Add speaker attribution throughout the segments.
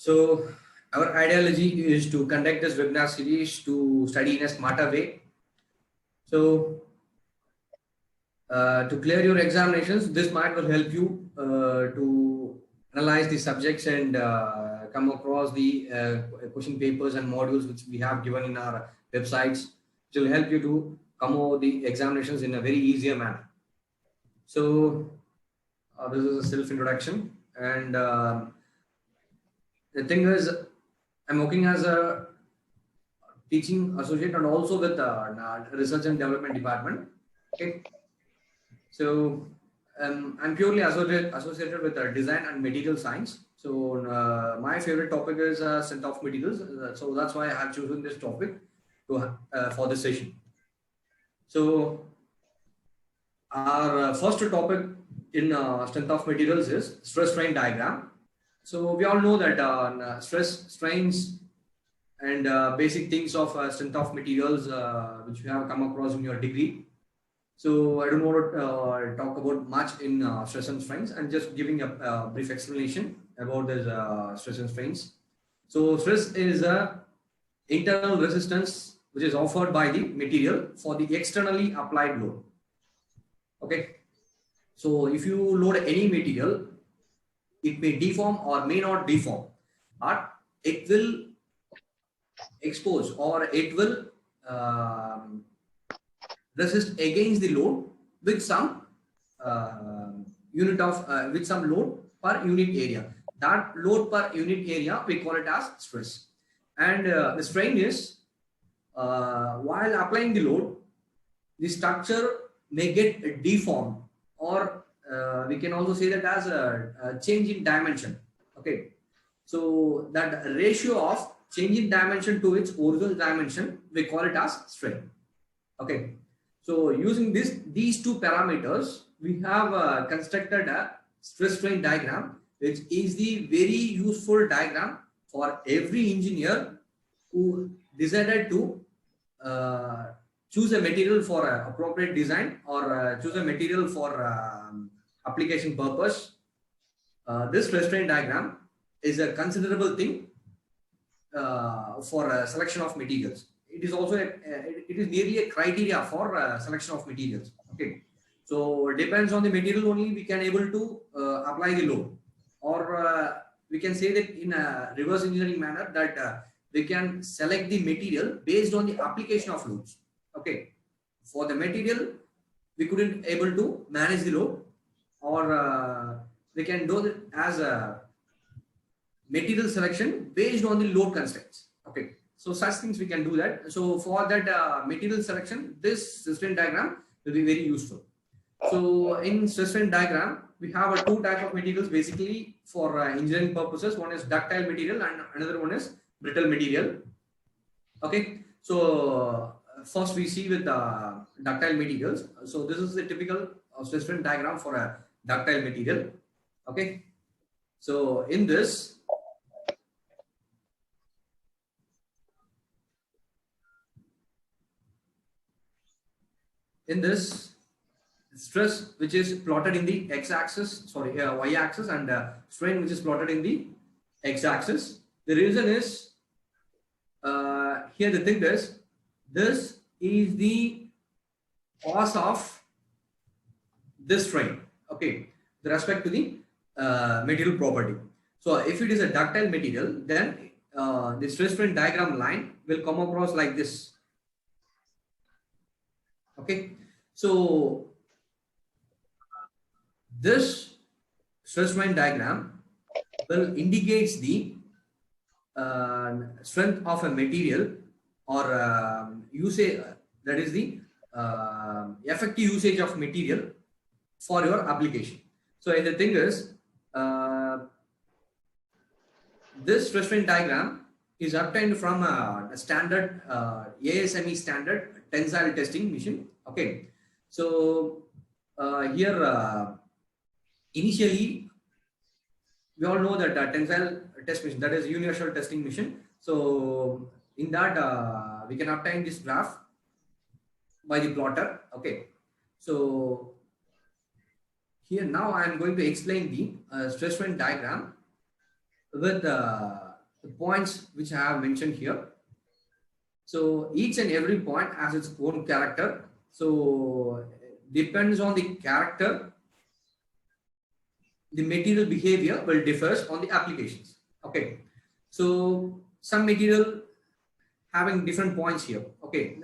Speaker 1: So our ideology is to conduct this webinar series to study in a smarter way. So to clear your examinations, this might will help you to analyze the subjects and come across the question papers and modules which we have given in our websites, which will help you to come over the examinations in a very easier manner. So this is a self-introduction, and the thing is, I'm working as a teaching associate and also with the research and development department. Okay, so I'm purely associated with design and material science. So my favorite topic is synth of materials. So that's why I have chosen this topic to for this session. So our first topic in strength of materials is stress strain diagram. So we all know that stress strains and basic things of strength of materials which you have come across in your degree. So I don't want to talk about much in stress and strains, and just giving a brief explanation about this stress and strains. So stress is a internal resistance which is offered by the material for the externally applied load. Okay, so if you load any material, it may deform or may not deform, but it will expose or it will resist against the load with some unit of with some load per unit area. That load per unit area we call it as stress. And the strain is while applying the load, the structure may get deformed, or we can also say that as a change in dimension. Okay, so that ratio of change in dimension to its original dimension, we call it as strain. Okay, so using these two parameters, we have constructed a stress strain diagram, which is the very useful diagram for every engineer who decided to choose a material for appropriate design, or choose a material for application purpose. This stress strain diagram is a considerable thing for selection of materials. It is also it is nearly a criteria for selection of materials. Okay, so it depends on the material only we can able to apply the load, or we can say that in a reverse engineering manner that we can select the material based on the application of loads. Okay, for the material we couldn't able to manage the load, or we can do it as a material selection based on the load constraints. Okay, so such things we can do that. So for that material selection, this stress strain diagram will be very useful. So in stress strain diagram, we have two types of materials basically for engineering purposes. One is ductile material and another one is brittle material. Okay, so first we see with ductile materials. So this is the typical stress strain diagram for a ductile material. Okay, so in this, stress which is plotted in the x-axis, y-axis, and strain which is plotted in the x-axis. The reason is here the thing is, this is the cause of this strain. Okay, with respect to the material property. So if it is a ductile material, then the stress strain diagram line will come across like this. Okay, so this stress strain diagram will indicates the strength of a material, or usage, that is the effective usage of material for your application. So the thing is, this stress strain diagram is obtained from a standard ASME standard tensile testing machine. Okay, so here initially we all know that tensile test machine, that is universal testing machine. So in that we can obtain this graph by the plotter. Okay, so here now I am going to explain the stress strain diagram with the points which I have mentioned here. So each and every point has its own character. So depends on the character, the material behavior will differs on the applications. Okay. So some material having different points here. Okay.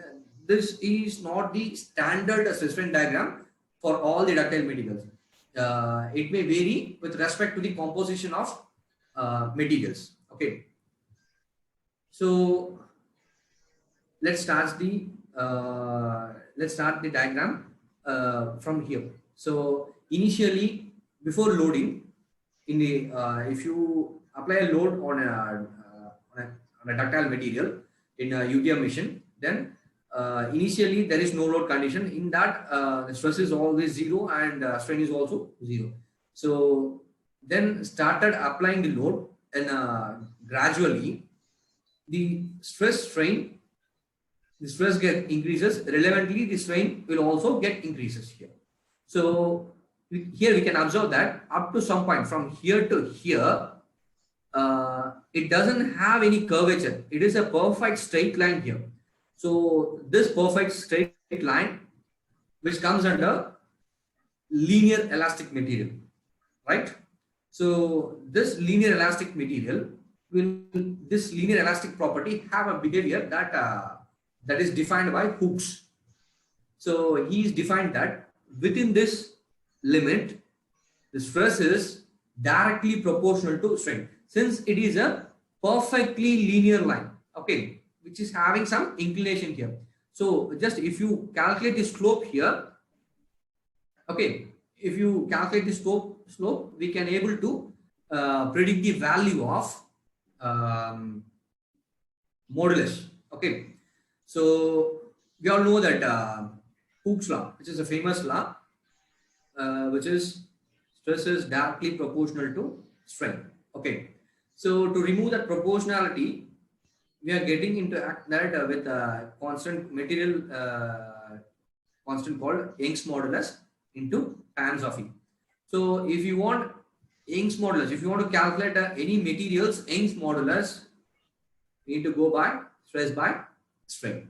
Speaker 1: This is not the standard stress strain diagram for all the ductile materials. It may vary with respect to the composition of materials. Okay. So let's start the diagram from here. So initially, before loading, in the if you apply a load on a ductile material in a UTM machine, then initially there is no load condition. In that, the stress is always zero and strain is also zero. So then started applying the load, and gradually the stress get increases. Relevantly, the strain will also get increases here. So here we can observe that up to some point from here to here, it doesn't have any curvature. It is a perfect straight line here. So this perfect straight line, which comes under linear elastic material, right? So this linear elastic material this linear elastic property have a behavior that is defined by Hooke's. So he's defined that within this limit, the stress is directly proportional to strain, since it is a perfectly linear line, okay, which is having some inclination here. So just if you calculate the slope here, okay, if you calculate the slope, we can able to predict the value of modulus. Okay, so we all know that Hooke's law, which is a famous law, which is stress is directly proportional to strain. Okay, so to remove that proportionality, we are getting into that with a constant material constant called Young's modulus into times of E. So if you want Young's modulus, if you want to calculate any materials Young's modulus, you need to go by stress by strain.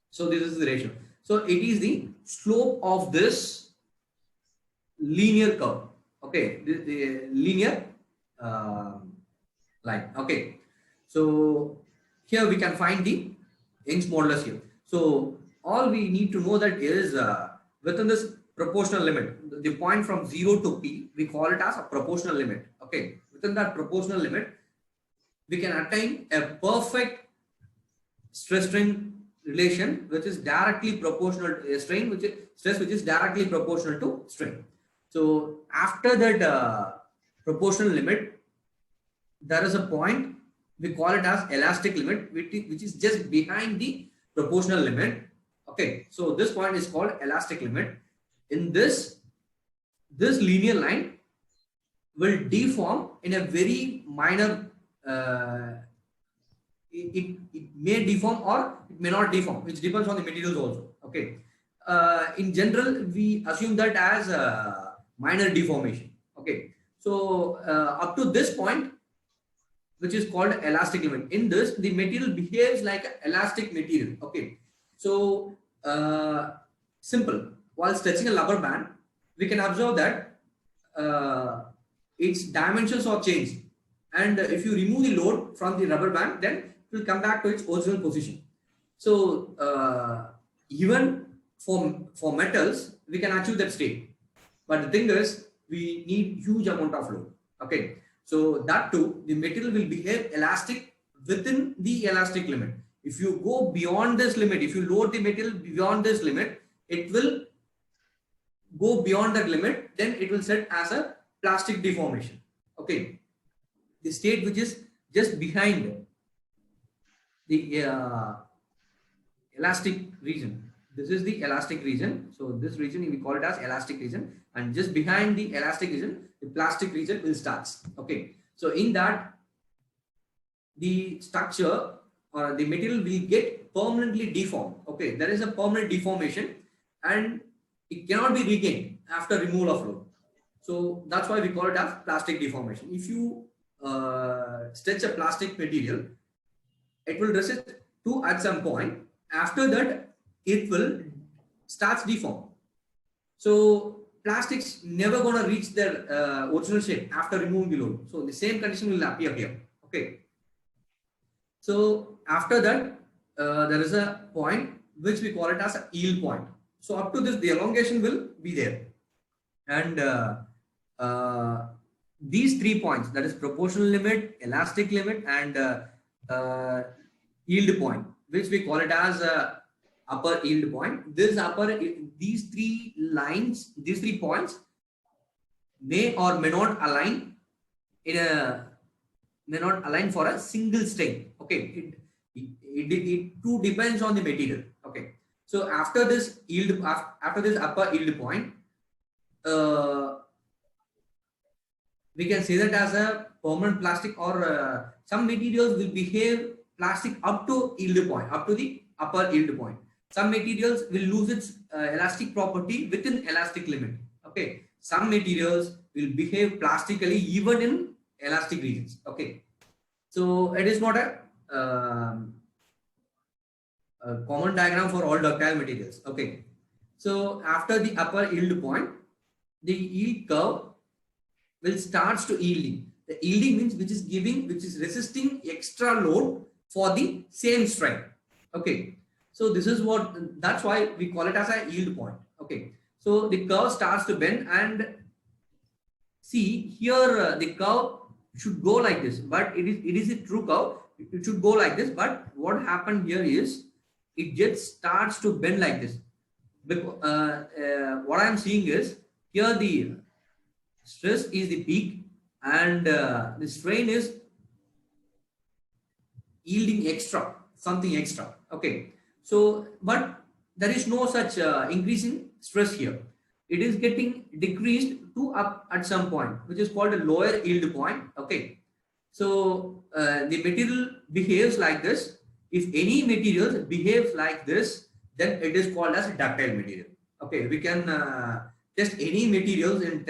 Speaker 1: So this is the ratio. So it is the slope of this linear curve. Okay, the linear line. Okay, so here we can find the Young's modulus here. So all we need to know that is within this proportional limit, the point from 0 to P, we call it as a proportional limit. Okay, within that proportional limit, we can attain a perfect stress strain relation, which is directly proportional to strain, which is stress, which is directly proportional to strain. So after that proportional limit, there is a point, we call it as elastic limit, which is just behind the proportional limit. Okay, so this point is called elastic limit. In this linear line will deform in a very minor, it may deform or it may not deform, which depends on the materials also. Okay, in general we assume that as a minor deformation. Okay, so up to this point, which is called elastic limit, in this the material behaves like an elastic material. Okay, so simple, while stretching a rubber band, we can observe that its dimensions are changed, and if you remove the load from the rubber band, then it will come back to its original position. So even for metals, we can achieve that state, but the thing is we need huge amount of load. Okay, so that too, the material will behave elastic within the elastic limit. If you go beyond this limit, if you load the material beyond this limit, it will go beyond that limit, then it will set as a plastic deformation. Okay, the state which is just behind the elastic region, this is the elastic region. So this region we call it as elastic region, and just behind the elastic region, the plastic region will start. Okay, so in that, the structure or the material will get permanently deformed. Okay, there is a permanent deformation and it cannot be regained after removal of load. So that's why we call it as plastic deformation. If you stretch a plastic material, it will resist to at some point. After that, it will starts deform. So plastics never gonna reach their original shape after removing the load. So the same condition will appear here. Okay. So after that, there is a point which we call it as a yield point. So up to this, the elongation will be there, and these 3 points, that is proportional limit, elastic limit, and yield point, which we call it as upper yield point. These 3 lines, these 3 points may or may not align for a single strain. Okay, it too depends on the material. Okay, so after this upper yield point, we can say that as a permanent plastic, or some materials will behave plastic up to yield point, up to the upper yield point. Some materials will lose its elastic property within elastic limit. Okay, some materials will behave plastically even in elastic regions. Okay, so it is not a common diagram for all ductile materials. Okay, so after the upper yield point, the yield curve will starts to yielding. The yielding means which is resisting extra load for the same strength. Okay, so this is that's why we call it as a yield point. Okay, so the curve starts to bend, and see here the curve should go like this, but it is a true curve. It should go like this, but what happened here is it just starts to bend like this. Because, what I am seeing is here the stress is the peak, and the strain is yielding something extra. Okay, so but there is no such increase in stress here. It is getting decreased to up at some point, which is called a lower yield point. Okay, so the material behaves like this. If any material behaves like this, then it is called as ductile material. Okay, we can test any materials in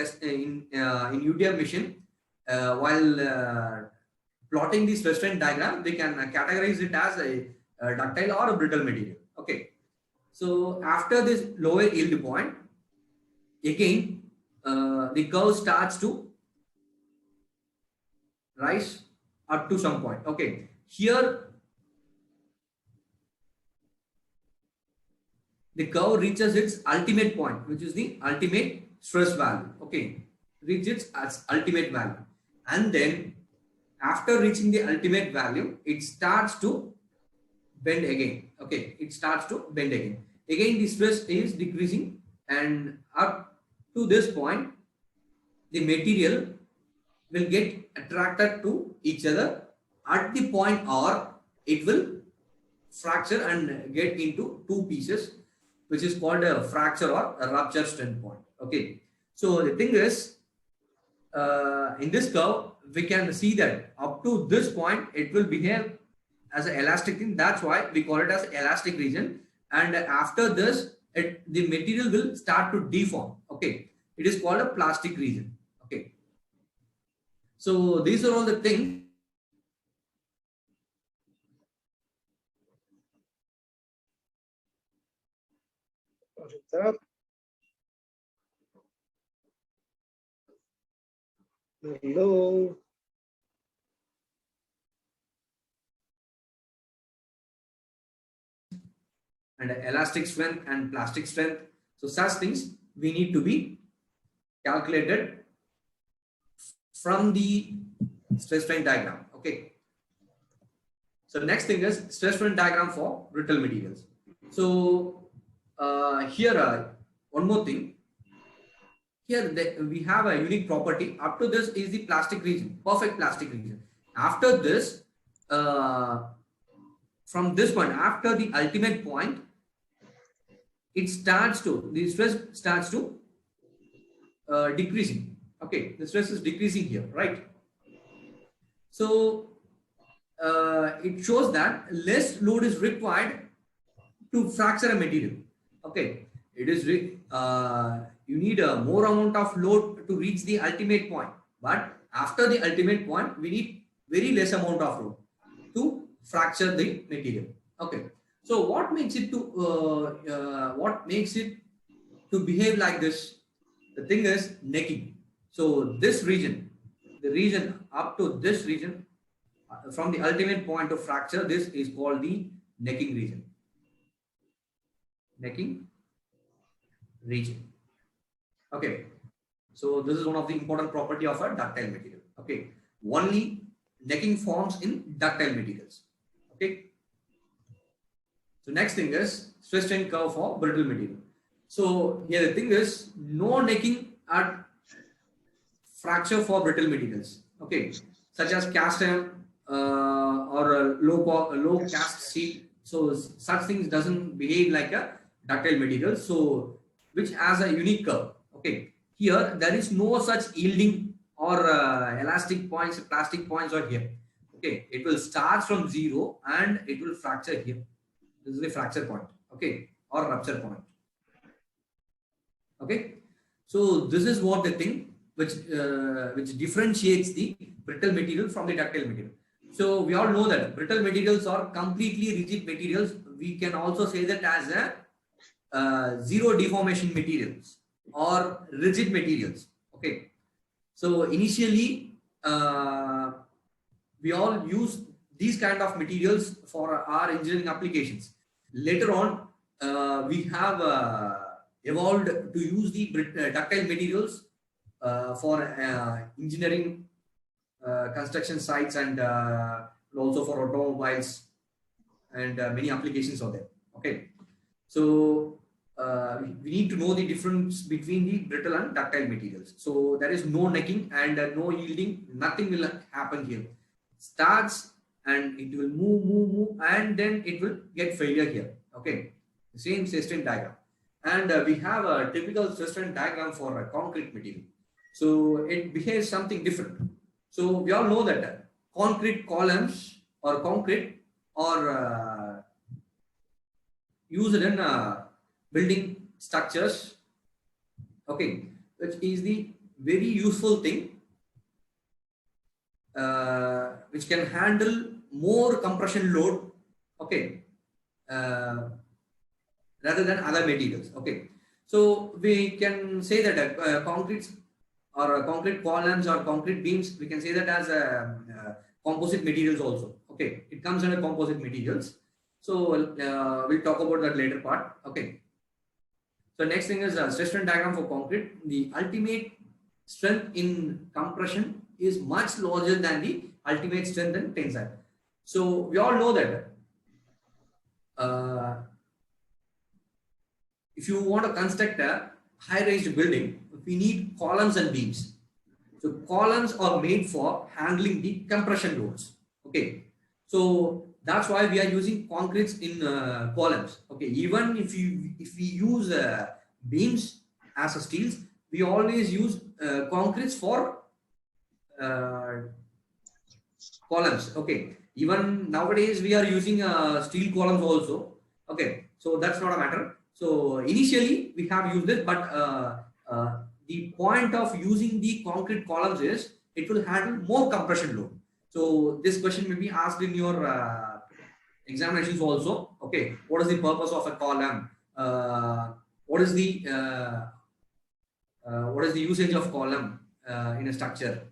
Speaker 1: UTM machine while plotting the stress strain diagram. We can categorize it as a ductile or a brittle material. Okay, so after this lower yield point, again the curve starts to rise up to some point. Okay, here the curve reaches its ultimate point, which is the ultimate stress value. Okay, reaches its ultimate value, and then after reaching the ultimate value, it starts to bend again. Okay, it starts to bend again. Again, the stress is decreasing, and up to this point, the material will get attracted to each other. At the point R, it will fracture and get into 2 pieces, which is called a fracture or a rupture strain point. Okay, so the thing is, in this curve, we can see that up to this point, it will behave as an elastic thing. That's why we call it as elastic region. And after this, the material will start to deform. Okay, it is called a plastic region. Okay, so these are all the things.
Speaker 2: Hello.
Speaker 1: And elastic strength and plastic strength. So such things we need to be calculated from the stress strain diagram. Okay. So next thing is stress strain diagram for brittle materials. So here one more thing. Here we have a unique property. Up to this is the plastic region, perfect plastic region. After this, from this point, after the ultimate point, the stress starts to decreasing. Okay, the stress is decreasing here, right? So it shows that less load is required to fracture a material. Okay, it is you need a more amount of load to reach the ultimate point, but after the ultimate point, we very less amount of room to fracture the material. Okay. So what makes it to behave like this? The thing is necking. So this region, the region up to this region, from the ultimate point of fracture, this is called the necking region. Necking region. Okay. So this is one of the important property of a ductile material. Okay. Only necking forms in ductile materials. Okay. So next thing is stress strain curve for brittle material. So here the thing is no necking at fracture for brittle materials. Okay. Such as cast iron or low cast steel. So such things doesn't behave like a ductile material. So which has a unique curve. Okay. Here there is no such yielding or elastic points, plastic points are here. Okay. It will start from 0 and it will fracture here. This is the fracture point. Okay. Or rupture point. Okay. So this is what the thing which differentiates the brittle material from the ductile material. So we all know that brittle materials are completely rigid materials. We can also say that as a zero deformation materials or rigid materials. Okay. So initially we all use these kind of materials for our engineering applications. Later on we have evolved to use the ductile materials for engineering construction sites and also for automobiles and many applications are there. Okay. So we need to know the difference between the brittle and ductile materials. So there is no necking and no yielding. Nothing will happen here. Starts and it will move and then it will get failure here. Okay. The same stress strain diagram. And we have a typical stress strain diagram for a concrete material. So it behaves something different. So we all know that concrete columns or concrete are used in building structures. Okay, which is the very useful thing which can handle more compression load. Okay, rather than other materials. Okay, so we can say that concrete or concrete columns or concrete beams, we can say that as composite materials also. Okay, it comes under composite materials. So we'll talk about that later part. Okay. So next thing is stress strain diagram for concrete. The ultimate strength in compression is much larger than the ultimate strength in tensile. So we all know that if you want to construct a high-raised building, we need columns and beams. So columns are made for handling the compression loads. Okay. So that's why we are using concretes in columns. Okay. Even if we use beams as a steels, we always use concretes for columns. Okay. Even nowadays we are using steel columns also. Okay. So that's not a matter. So initially we have used this, but the point of using the concrete columns is it will handle more compression load. So this question may be asked in your examinations also. Okay, what is the purpose of a column? What is the usage of column in a structure?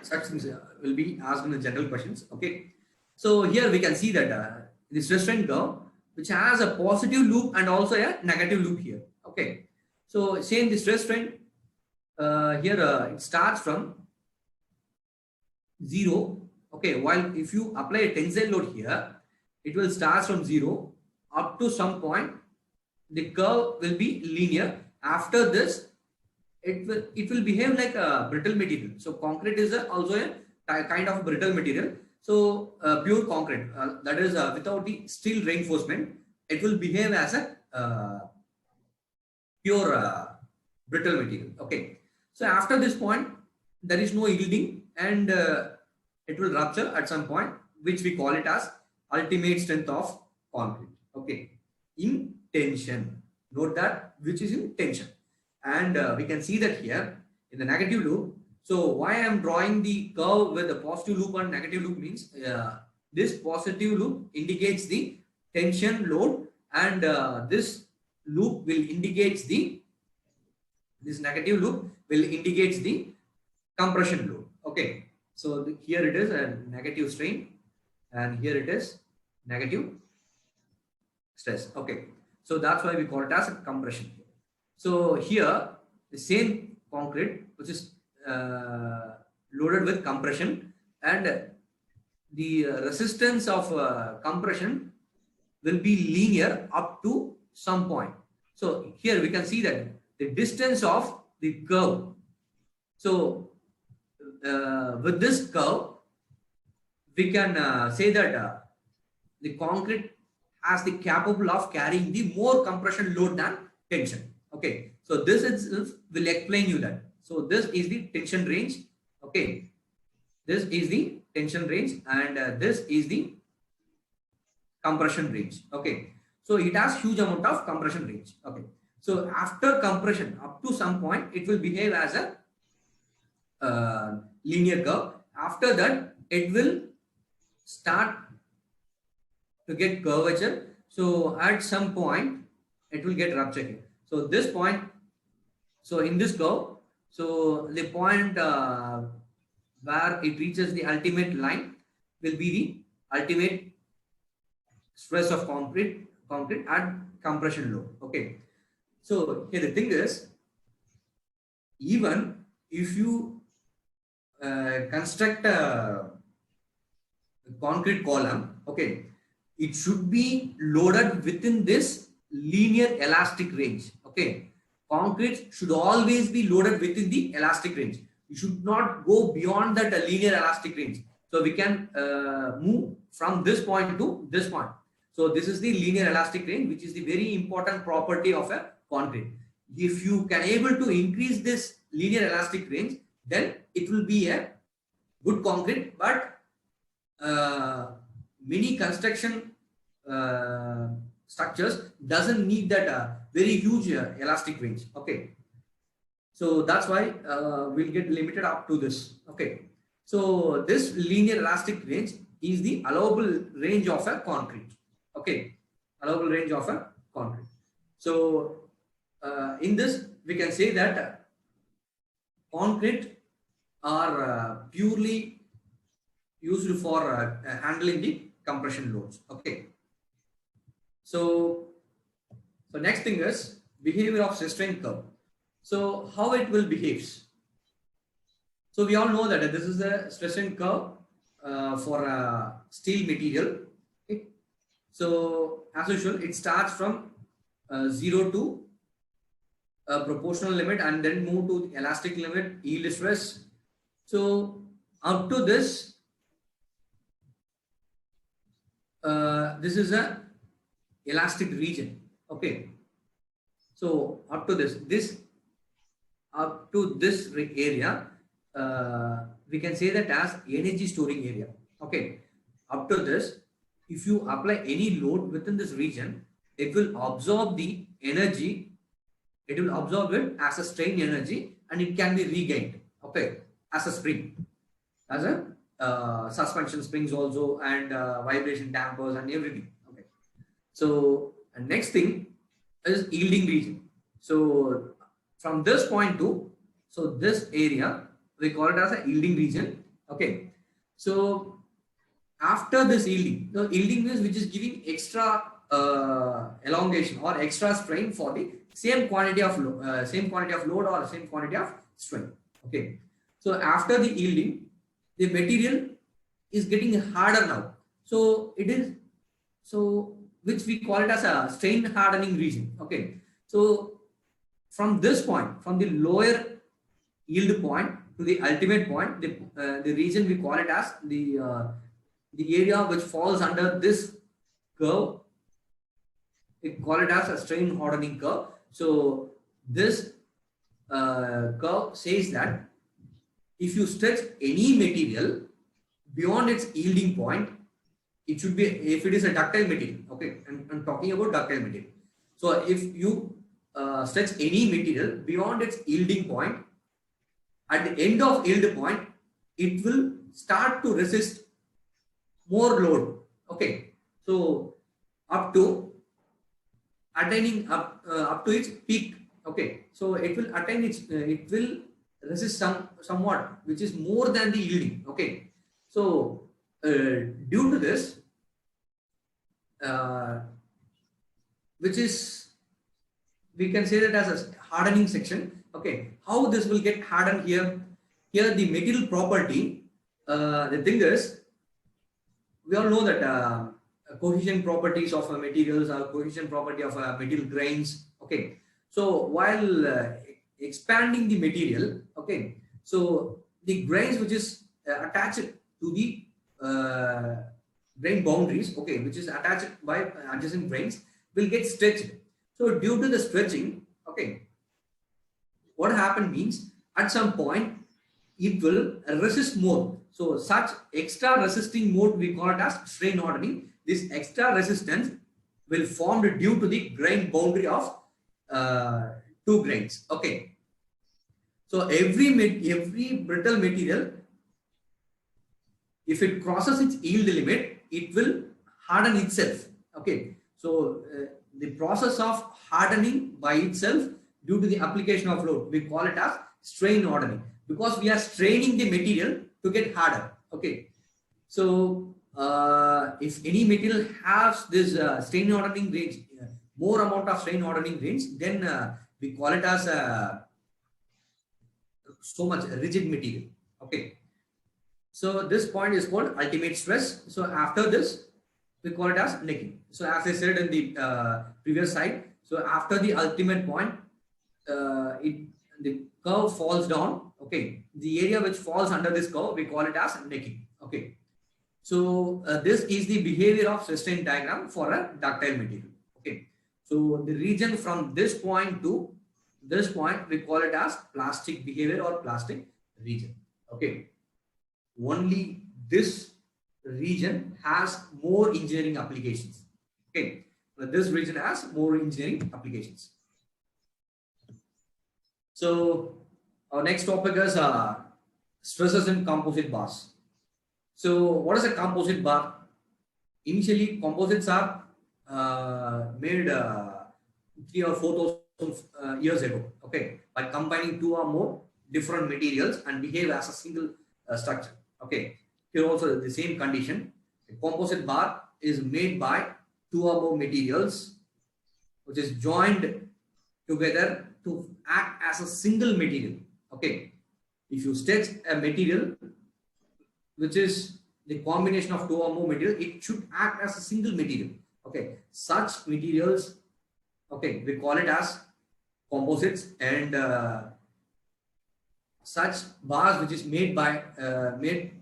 Speaker 1: Such things will be asked in the general questions. Okay, so here we can see that the stress strain curve, which has a positive loop and also a negative loop here. Okay, so same the stress strain here it starts from 0. Okay, while if you apply a tensile load here, it will start from 0 up to some point. The curve will be linear. After this, it will behave like a brittle material. So concrete is also a kind of brittle material. So pure concrete, that is without the steel reinforcement, it will behave as a pure brittle material. Okay. So after this point, there is no yielding and it will rupture at some point, which we call it as ultimate strength of concrete. Okay. In tension. Note that which is in tension. And we can see that here in the negative loop. So why I am drawing the curve with a positive loop and negative loop means this positive loop indicates the tension load, and this loop will indicates the this negative loop will indicates the compression load. Okay, so here it is a negative strain, and here it is negative stress. Okay, so that's why we call it as a compression. So here the same concrete which is loaded with compression, and the resistance of compression will be linear up to some point. So here we can see that the distance of the curve. So with this curve, we can say that the concrete has the capable of carrying the more compression load than tension. Okay, so this itself will explain you that. So this is the tension range. Okay, this is the tension range, and this is the compression range. Okay, so it has huge amount of compression range. Okay, so after compression up to some point, it will behave as a linear curve. After that, it will start to get curvature. So at some point, it will get rupture here. So this point, so in this curve, so the point where it reaches the ultimate line will be the ultimate stress of concrete at compression load. Okay, so here the thing is, even if you construct a concrete column, okay, it should be loaded within this linear elastic range. Okay, concrete should always be loaded within the elastic range. You should not go beyond that linear elastic range. So we can move from this point to this point. So this is the linear elastic range, which is the very important property of a concrete. If you can able to increase this linear elastic range, then it will be a good concrete. But many construction structures doesn't need that very huge elastic range. Okay, so that's why we'll get limited up to this. Okay, so this linear elastic range is the allowable range of a concrete. Okay, allowable range of a concrete. So in this we can say that concrete are purely used for handling the compression loads. Okay, so next thing is behavior of stress strain curve. So how it will behaves. So we all know that this is a stress strain curve for a steel material. Okay. So as usual, it starts from 0 to a proportional limit and then move to the elastic limit, yield stress. So up to this, this is a elastic region. Okay, so up to this area, we can say that as energy storing area. Okay, up to this, if you apply any load within this region, it will absorb the energy. It will absorb it as a strain energy, and it can be regained. Okay, as a spring, as a suspension springs also, and vibration dampers and everything. Okay, so next thing is yielding region. So from this point to, so this area we call it as a yielding region. Okay, so after this yielding, the yielding means which is giving extra elongation or extra strain for the same quantity of load or same quantity of strain. Okay, so after the yielding, the material is getting harder now. So it is, so which we call it as a strain hardening region. Okay, so from this point, from the lower yield point to the ultimate point, the region we call it as the area which falls under this curve, we call it as a strain hardening curve. So this curve says that if you stretch any material beyond its yielding point, it should be, if it is a ductile material. Okay, I'm talking about ductile material. So if you stretch any material beyond its yielding point, at the end of yield point, it will start to resist more load. Okay, so up to attaining up to its peak. Okay, so it will attain its it will resist somewhat which is more than the yielding. Okay, so due to this, which is, we can say that as a hardening section. Okay, how this will get hardened here? Here the material property, the thing is, we all know that cohesion properties of materials or cohesion property of material grains. Okay, so while expanding the material, okay, so the grains which is attached to the grain boundaries, okay, which is attached by adjacent grains, will get stretched. So due to the stretching, okay, what happened means at some point it will resist more. So such extra resisting mode we call it as strain hardening. This extra resistance will form due to the grain boundary of two grains. Okay. So every brittle material, if it crosses its yield limit, it will harden itself. Okay. So the process of hardening by itself due to the application of load, we call it as strain hardening, because we are straining the material to get harder. Okay, so if any material has this strain hardening range, more amount of strain hardening range, then we call it as so much rigid material. Okay, so this point is called ultimate stress. So after this, we call it as necking. So as I said in the previous slide, so after the ultimate point, the curve falls down. Okay, the area which falls under this curve, we call it as necking. Okay, so this is the behavior of sustain diagram for a ductile material. Okay, so the region from this point to this point, we call it as plastic behavior or plastic region. Okay, only this region has more engineering applications. Okay, but this region has more engineering applications. So our next topic is stresses in composite bars. So what is a composite bar? Initially, composites are made 3,000 or 4,000 years ago. Okay, by combining two or more different materials and behave as a single structure. Okay, here also the same condition. A composite bar is made by two or more materials, which is joined together to act as a single material. Okay, if you stretch a material which is the combination of two or more materials, it should act as a single material. Okay, such materials, okay, we call it as composites, and such bars which is made by made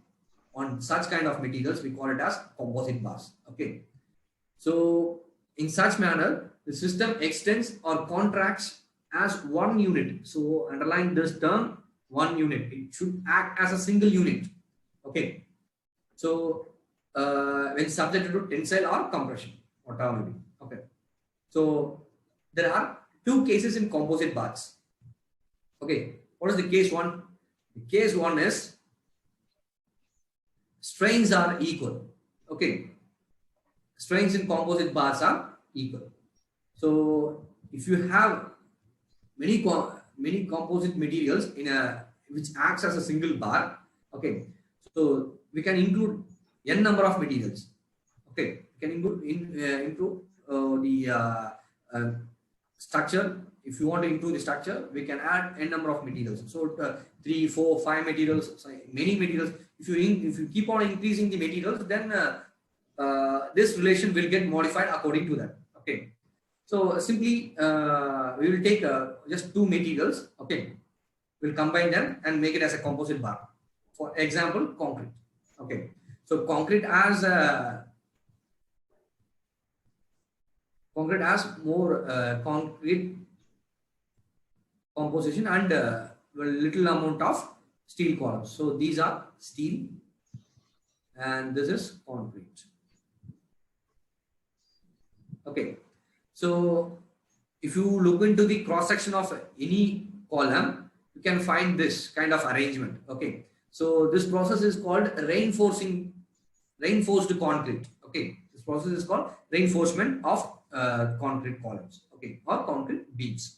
Speaker 1: on such kind of materials, we call it as composite bars. Okay, so in such manner the system extends or contracts as one unit. So underline this term, one unit. It should act as a single unit. Okay, so when subjected to tensile or compression, whatever it is. Okay, so there are two cases in composite bars. Okay, what is the case one? The case one is strains are equal. Okay, strains in composite bars are equal. So if you have many composite materials in a which acts as a single bar, okay, so we can include n number of materials. Okay, we can include the structure. If you want to improve the structure, we can add n number of materials. So 3, 4, 5 materials, sorry, many materials. If you keep on increasing the materials, then this relation will get modified according to that. Okay, so simply we will take just two materials. Okay, we'll combine them and make it as a composite bar. For example, concrete. Okay, so concrete has more concrete composition and little amount of steel columns. So these are steel and this is concrete. Okay, so if you look into the cross section of any column, you can find this kind of arrangement. Okay, so this process is called reinforced concrete. Okay, this process is called reinforcement of concrete columns. Okay, or concrete beams.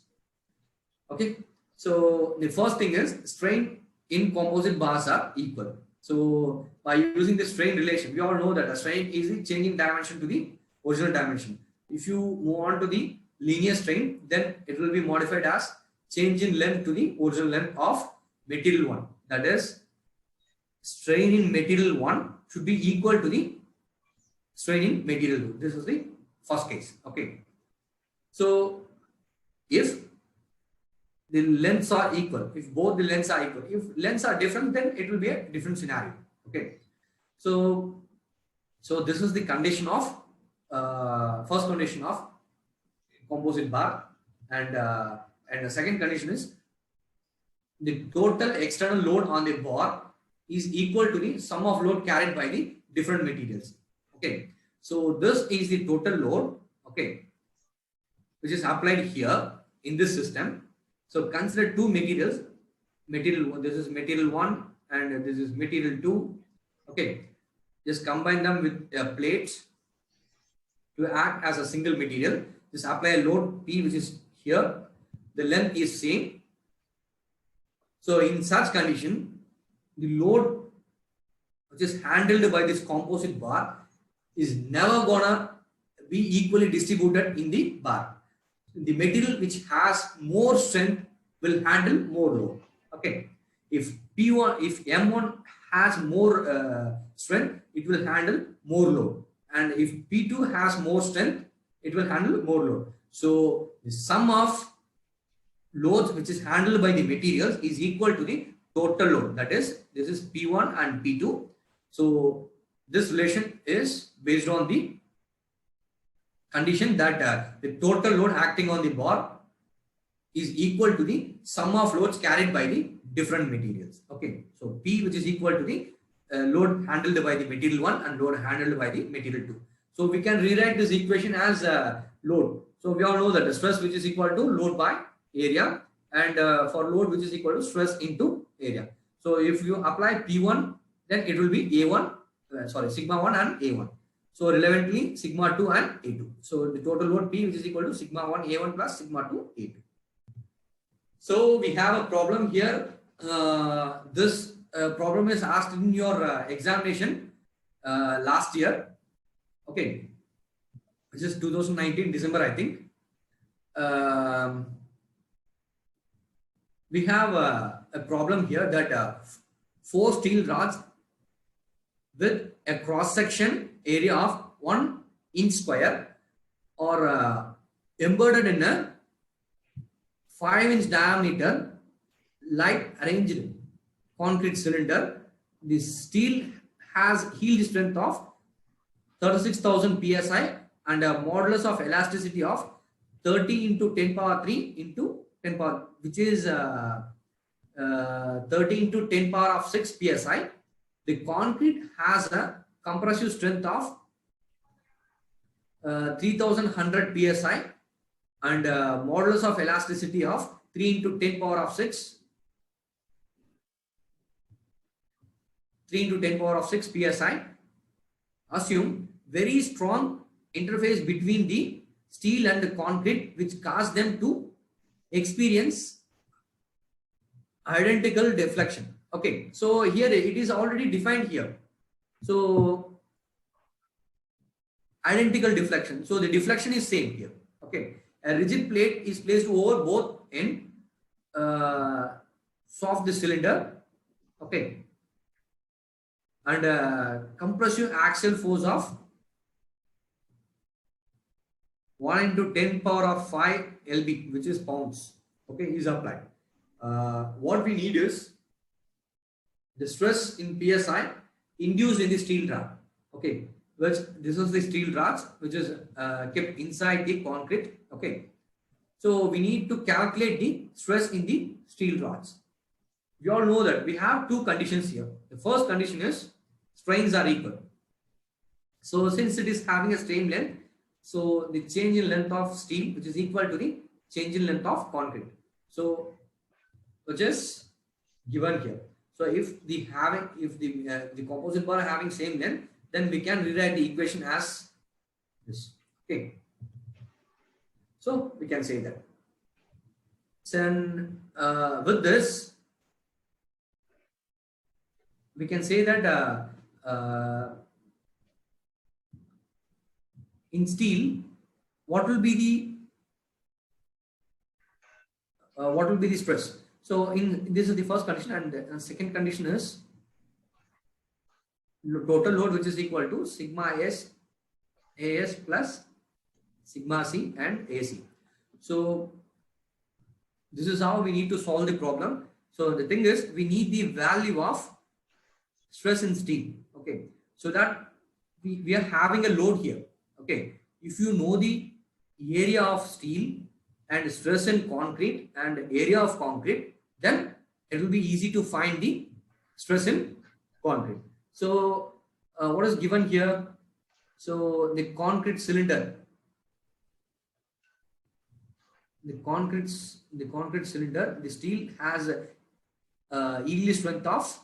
Speaker 1: Okay, so the first thing is strain in composite bars are equal. So by using the strain relation, we all know that a strain is the changing dimension to the original dimension. If you move on to the linear strain, then it will be modified as change in length to the original length of material 1. That is, strain in material 1 should be equal to the strain in material 2. This is the first case. Okay, so if the lengths are equal, if both the lengths are equal, if lengths are different, then it will be a different scenario. Okay, so this is the condition of first condition of composite bar, and the second condition is the total external load on the bar is equal to the sum of load carried by the different materials. Okay, so this is the total load, okay, which is applied here in this system. So consider two materials, this is material 1 and this is material 2. Okay, just combine them with plates to act as a single material. Just apply a load P, which is here. The length is same. So in such condition, the load which is handled by this composite bar is never gonna be equally distributed in the bar. The material which has more strength will handle more load. Okay, if P1, if M1 has more strength, it will handle more load, and if P2 has more strength, it will handle more load. So the sum of loads which is handled by the materials is equal to the total load. That is, this is P1 and P2. So this relation is based on the condition that the total load acting on the bar is equal to the sum of loads carried by the different materials. Okay, so P, which is equal to the load handled by the material 1 and load handled by the material 2. So we can rewrite this equation as load. So we all know that the stress which is equal to load by area, and for load which is equal to stress into area. So if you apply P1, then it will be A1, sigma 1 and A1. So relevantly sigma 2 and A2. So the total load P, which is equal to sigma 1 A1 plus sigma 2 A2. So we have a problem here. This problem is asked in your examination last year. Okay, which is 2019 December, I think. We have a problem here that 4 steel rods with a cross section area of 1 inch square are embedded in a 5-inch diameter light arranged concrete cylinder. The steel has yield strength of 36,000 psi and a modulus of elasticity of 30 into 10 power 3 into 10 power, which is 30 into 10 power of 6 psi. The concrete has a compressive strength of 3100 psi and modulus of elasticity of 3 into 10 power of 6 psi. Assume very strong interface between the steel and the concrete, which cause them to experience identical deflection. Okay, so here it is already defined here. So identical deflection. So the deflection is same here. Okay, a rigid plate is placed over both ends of the cylinder. Okay, and compressive axial force of 1 into 10 power of 5 lb, which is pounds, okay, is applied. What we need is the stress in psi induced in the steel rod. Okay, which this is the steel rods which is kept inside the concrete. Okay, so we need to calculate the stress in the steel rods. We all know that we have two conditions here. The first condition is strains are equal. So since it is having a strain length, so the change in length of steel, which is equal to the change in length of concrete. So which is given here. So if the composite bar having same length, then we can rewrite the equation as this. Okay. So we can say that. Then with this, we can say that in steel, what will be the stress? So this is the first condition, and the second condition is total load, which is equal to sigma s as plus sigma c and ac. So this is how we need to solve the problem. So the thing is, we need the value of stress in steel. Okay, so that we are having a load here. Okay, if you know the area of steel and stress in concrete and area of concrete, then it will be easy to find the stress in concrete. So what is given here? So the concrete cylinder, the concrete cylinder, the steel has a yield strength of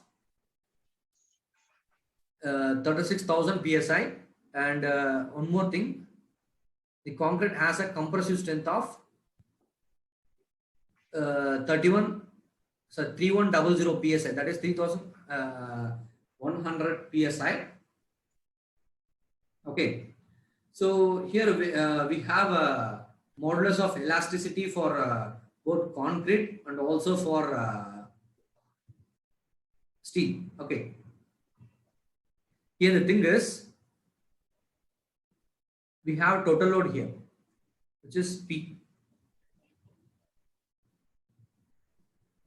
Speaker 1: 36,000 psi, and one more thing, the concrete has a compressive strength of 3100 psi, that is 3,100 psi. Okay, so here we have a modulus of elasticity for both concrete and also for steel. Okay, here the thing is, we have total load here, which is P.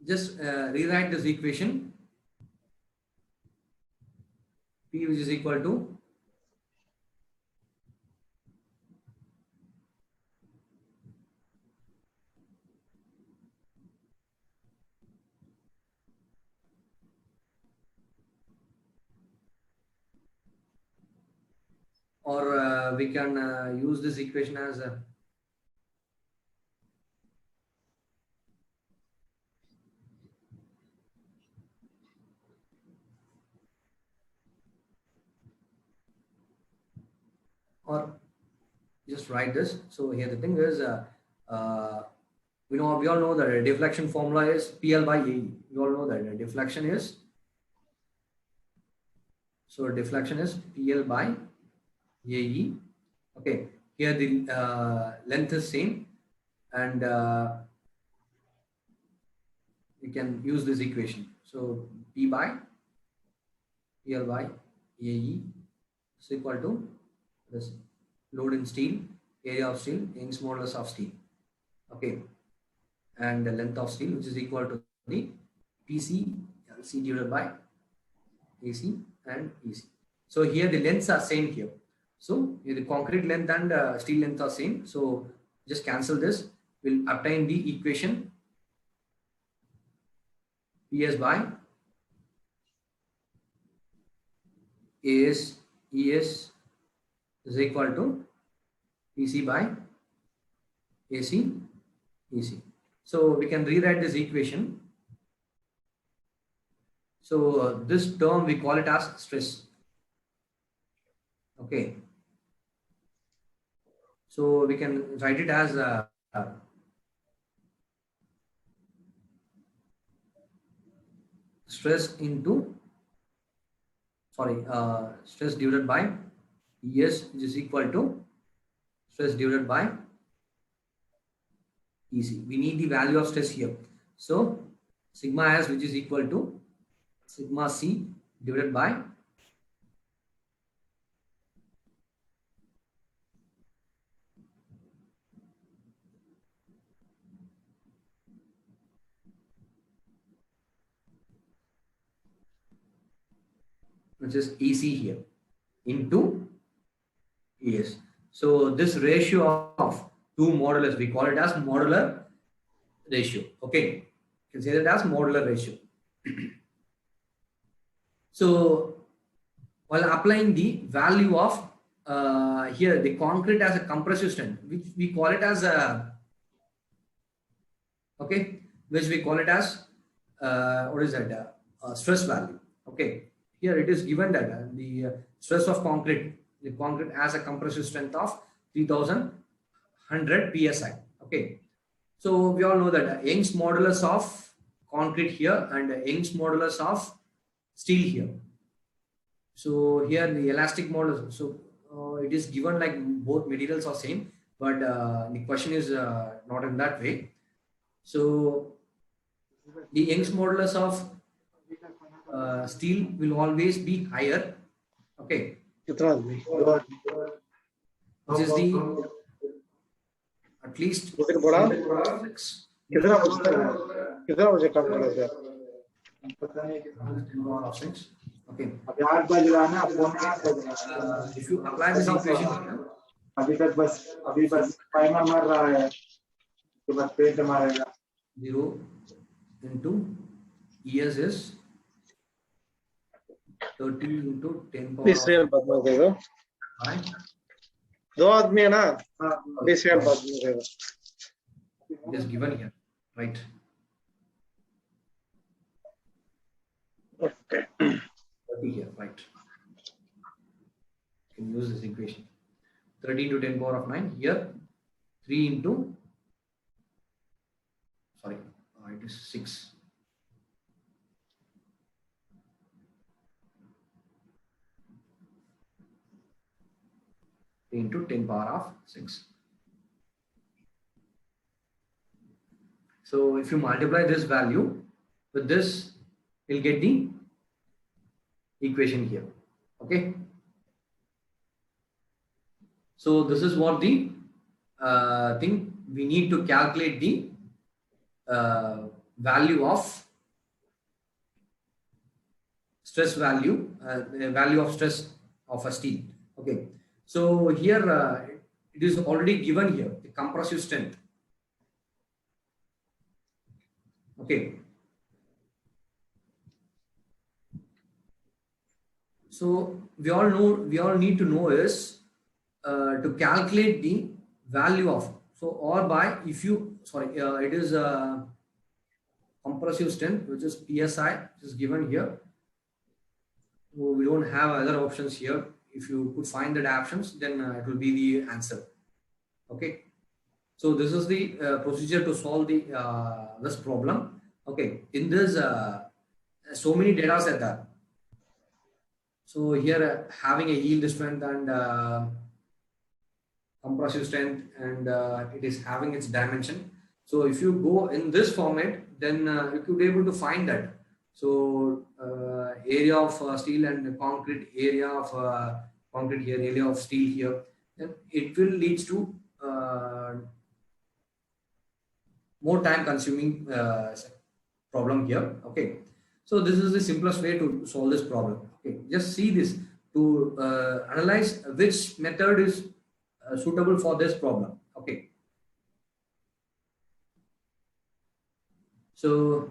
Speaker 1: Just rewrite this equation. P, which is equal to or we can use this equation as or just write this. So here the thing is, we all know that a deflection formula is PL by AE. We all know that a deflection is, so deflection is PL by AE. Okay, here the length is same, and we can use this equation. So P by PL by AE is equal to this load in steel, area of steel, Young's modulus of steel. Okay, and the length of steel, which is equal to the PC LC divided by AC and EC. So here the lengths are same here. So here the concrete length and steel length are same. So just cancel this. We'll obtain the equation PS by AS ES is equal to PC by AC EC. So we can rewrite this equation. So this term we call it as stress. Okay. So we can write it as stress into, stress divided by ES, which is equal to stress divided by EC. We need the value of stress here. So sigma S, which is equal to sigma C divided by which is EC here into ES. So this ratio of two modulus, we call it as modular ratio. Okay, you can say that as modular ratio. So while applying the value of here the concrete as a compressive strength, which we call it as a, okay, which we call it as what is that? Stress value. Okay. Here it is given that the stress of concrete, the concrete has a compressive strength of 3100 psi. Okay. So we all know that Young's modulus of concrete here and Young's modulus of steel here. So here the elastic modulus. So it is given like both materials are same, but the question is not in that way. So the Young's modulus of steel will always be higher. Okay.
Speaker 2: कितना आदमी
Speaker 1: Which is the at least
Speaker 2: लेकिन बड़ा
Speaker 1: 6.
Speaker 2: कितना बजे काम कर रहे थे
Speaker 1: Okay.
Speaker 3: अभी 8 बज रहा है ना phone
Speaker 1: If you apply this equation here,
Speaker 3: अभी तक बस टाइमर मार रहा है तो बस पेट मारेगा
Speaker 1: 0 into ES is 30 into 10 power
Speaker 2: 20 real बाद में देगा
Speaker 1: of
Speaker 2: 2 आदमी है ना 20 रियल बाद में देगा
Speaker 1: it is given here, right?
Speaker 2: Okay
Speaker 1: 30 here, right? You can use this equation. 30 into 10 power of 9 here, 3 into, sorry, it is 6. Into 10 power of 6. So if you multiply this value with this, you'll get the equation here. Okay. So this is what the thing we need to calculate the value of stress value, the value of stress of a steel. Okay. So here it is already given here, the compressive strength. Okay. So we all need to know is to calculate the value of, so or by, if you, sorry, it is compressive strength, which is PSI, which is given here. So we don't have other options here. If you could find the options, then it will be the answer. Okay. So this is the procedure to solve the this problem. Okay. In this, so many data set there. So here having a yield strength and compressive strength, and it is having its dimension. So if you go in this format, then you could be able to find that. So area of steel and concrete, area of concrete here, area of steel here, then it will lead to more time consuming problem here. Okay. So this is the simplest way to solve this problem. Okay. Just see this to analyze which method is suitable for this problem. Okay. So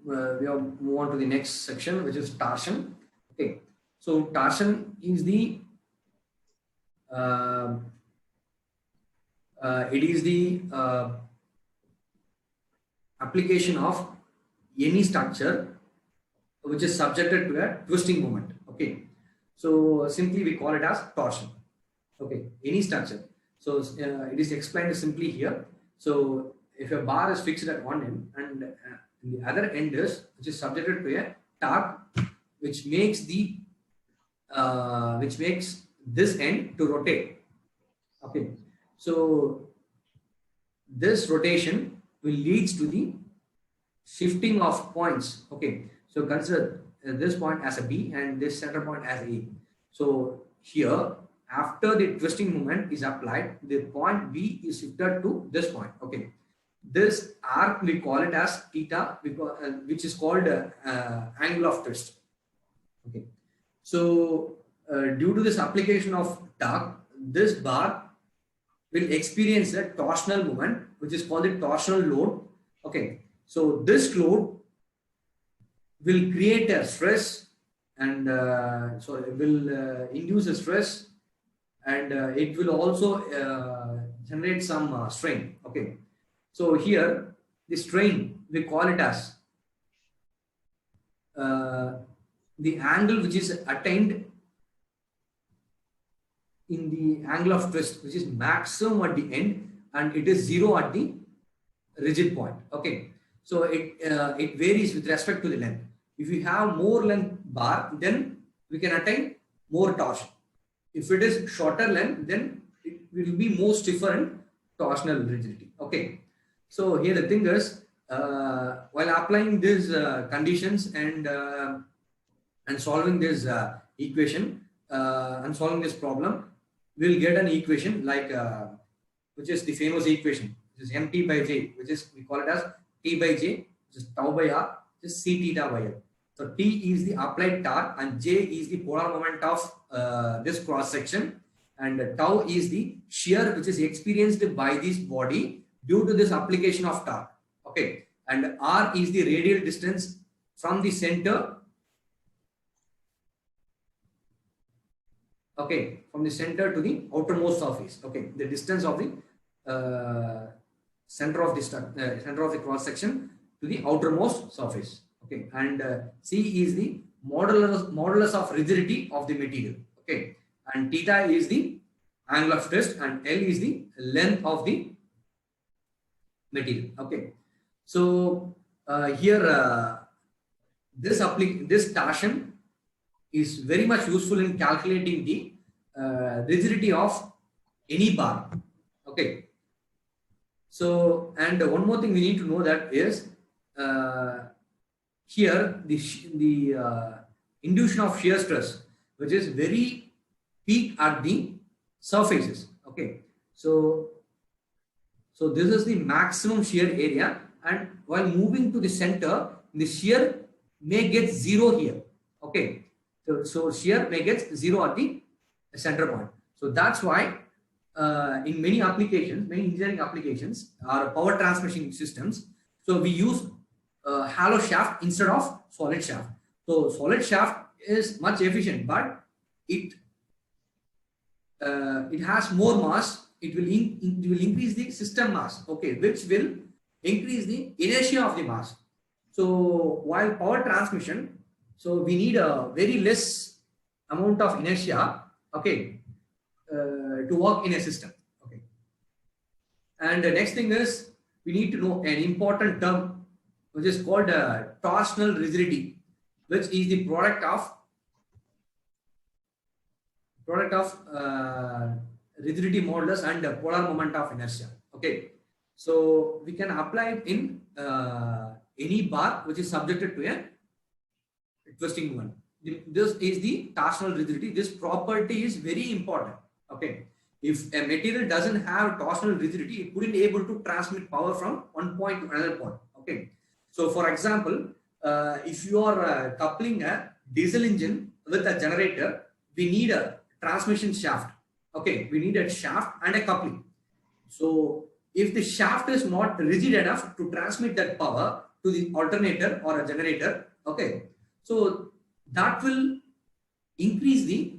Speaker 1: we will move on to the next section, which is torsion. Okay. So torsion is the it is the application of any structure which is subjected to a twisting moment. Okay. So simply we call it as torsion. Okay. Any structure. So it is explained simply here. So if a bar is fixed at one end and the other end is, which is subjected to a torque, which makes the this end to rotate. Okay. So this rotation will lead to the shifting of points. Okay. So consider this point as a B and this center point as A. So here, after the twisting moment is applied, the point B is shifted to this point. Okay. This arc we call it as theta, which is called angle of twist. Okay. So due to this application of torque, this bar will experience a torsional moment, which is called the torsional load. Okay. So this load will create a stress and so it will induce a stress, and it will also generate some strain. Okay. So here the strain we call it as the angle which is attained in the angle of twist, which is maximum at the end, and it is zero at the rigid point. Okay, so it varies with respect to the length. If you have more length bar, then we can attain more torsion. If it is shorter length, then it will be more stiffer and torsional rigidity. Okay, so here the thing is, while applying these conditions and solving this equation and solving this problem, we'll get an equation like which is the famous equation, which is mt by j, which is we call it as t by j, which is tau by r, which is c theta by l. So T is the applied torque and J is the polar moment of this cross section, and tau is the shear which is experienced by this body due to this application of torque. Okay, and R is the radial distance from the center. Okay, from the center to the outermost surface. Okay, the distance of the center of the cross section to the outermost surface. Okay, and C is the modulus of rigidity of the material. Okay, and theta is the angle of twist, and L is the length of the material. Okay, so here this torsion is very much useful in calculating the rigidity of any bar. Okay, so and one more thing we need to know that is here the induction of shear stress, which is very peak at the surfaces. Okay, so this is the maximum shear area, and while moving to the center, the shear may get zero here. Okay, so shear may get zero at the center point. So that's why in many applications, many engineering applications or power transmission systems, so we use hollow shaft instead of solid shaft. So solid shaft is much efficient, but it has more mass. It will increase the system mass. Okay, which will increase the inertia of the mass. So while power transmission, so we need a very less amount of inertia. Okay, to work in a system. Okay, and the next thing is we need to know an important term which is called torsional rigidity, which is the product of rigidity modulus and polar moment of inertia. Okay, so we can apply it in any bar which is subjected to a twisting moment. This is the torsional rigidity. This property is very important. Okay, if a material doesn't have torsional rigidity, it wouldn't be able to transmit power from one point to another point. Okay, so for example, if you are coupling a diesel engine with a generator, we need a transmission shaft. Okay, we need a shaft and a coupling. So if the shaft is not rigid enough to transmit that power to the alternator or a generator, okay, so that will increase the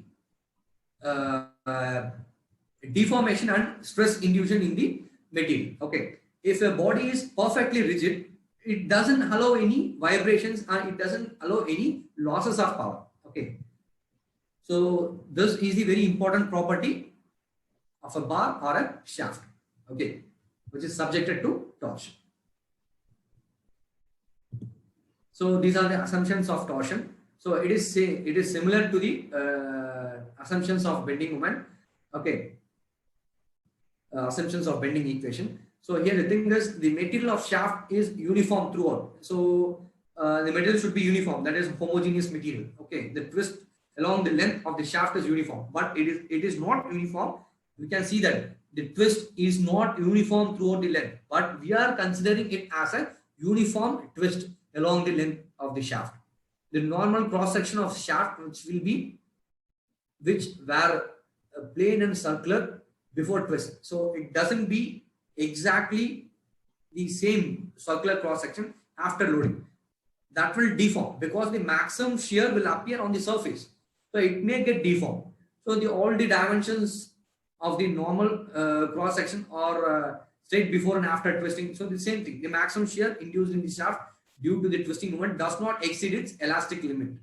Speaker 1: deformation and stress induction in the material. Okay, if a body is perfectly rigid, it doesn't allow any vibrations and it doesn't allow any losses of power. Okay, so this is the very important property of a bar or a shaft. Okay, which is subjected to torsion. So these are the assumptions of torsion. So it is similar to the assumptions of bending moment. Okay, assumptions of bending equation. So here the thing is the material of shaft is uniform throughout. So the material should be uniform, that is homogeneous material. Okay, the twist along the length of the shaft is uniform, but it is not uniform. We can see that the twist is not uniform throughout the length, but we are considering it as a uniform twist along the length of the shaft. The normal cross section of shaft which were plain and circular before twist. So it doesn't be exactly the same circular cross section after loading. That will deform because the maximum shear will appear on the surface. So it may get deformed. So all the dimensions of the normal cross section are straight before and after twisting. So the same thing, the maximum shear induced in the shaft due to the twisting moment does not exceed its elastic limit.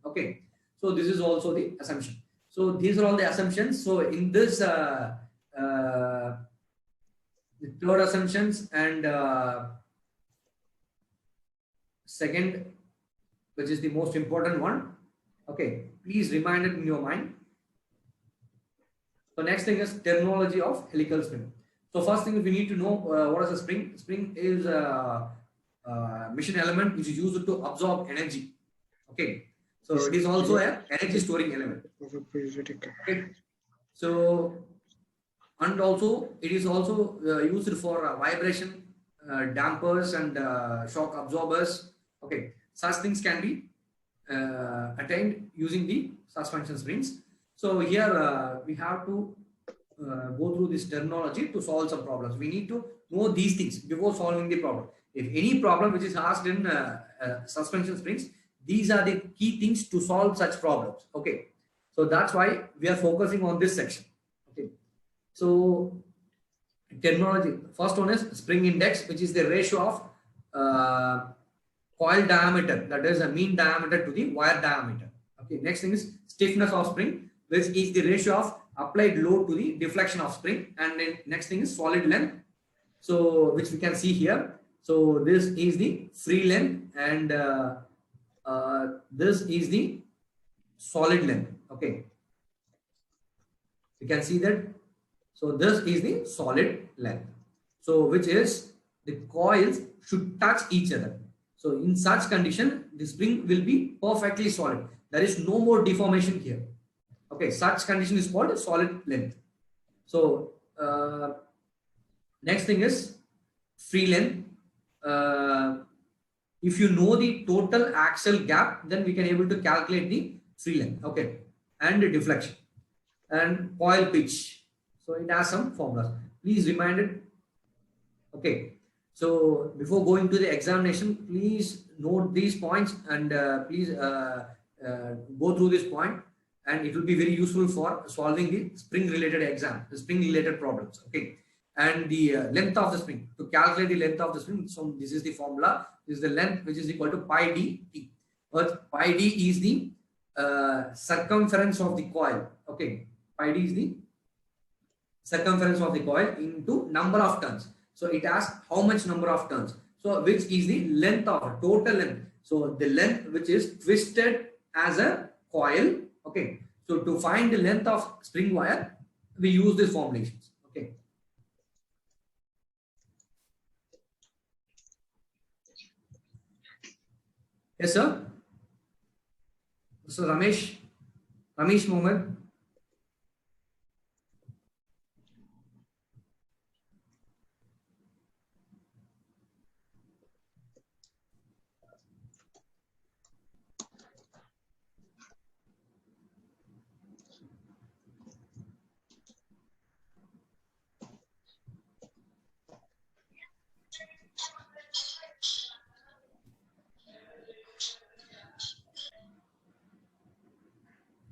Speaker 1: Okay. So this is also the assumption. So these are all the assumptions. So in this, the third assumptions and second, which is the most important one. Okay, please remind it in your mind. So next thing is terminology of helical spring. So first thing we need to know what is a spring. Spring is a mission element which is used to absorb energy. Okay, so it is also a energy storing element. Okay, so and also it is also used for vibration dampers and shock absorbers. Okay, such things can be attained using the suspension springs. So here we have to go through this terminology to solve some problems. We need to know these things before solving the problem. If any problem which is asked in suspension springs, these are the key things to solve such problems. Okay, so that's why we are focusing on this section. Okay, so terminology. First one is spring index, which is the ratio of coil diameter, that is a mean diameter to the wire diameter. Okay, next thing is stiffness of spring, which is the ratio of applied load to the deflection of spring. And then next thing is solid length, so which we can see here. So this is the free length and this is the solid length. Okay, you can see that. So this is the solid length, so which is the coils should touch each other. So in such condition, the spring will be perfectly solid. There is no more deformation here. Okay, such condition is called solid length. So next thing is free length. If you know the total axial gap, then we can able to calculate the free length. Okay, and the deflection and coil pitch. So it has some formulas. Please remind it. Okay. So before going to the examination, please note these points and please go through this point, and it will be very useful for solving the spring related exam, the spring related problems. Okay, and the length of the spring, to calculate the length of the spring. So this is the formula. This is the length which is equal to pi d t. But pi d is the circumference of the coil. Okay, pi d is the circumference of the coil into number of turns. So it asks how much number of turns. So which is the length of total length. So the length which is twisted as a coil. Okay. So to find the length of spring wire, we use these formulations. Okay. Yes, sir. So Ramesh Mohammed.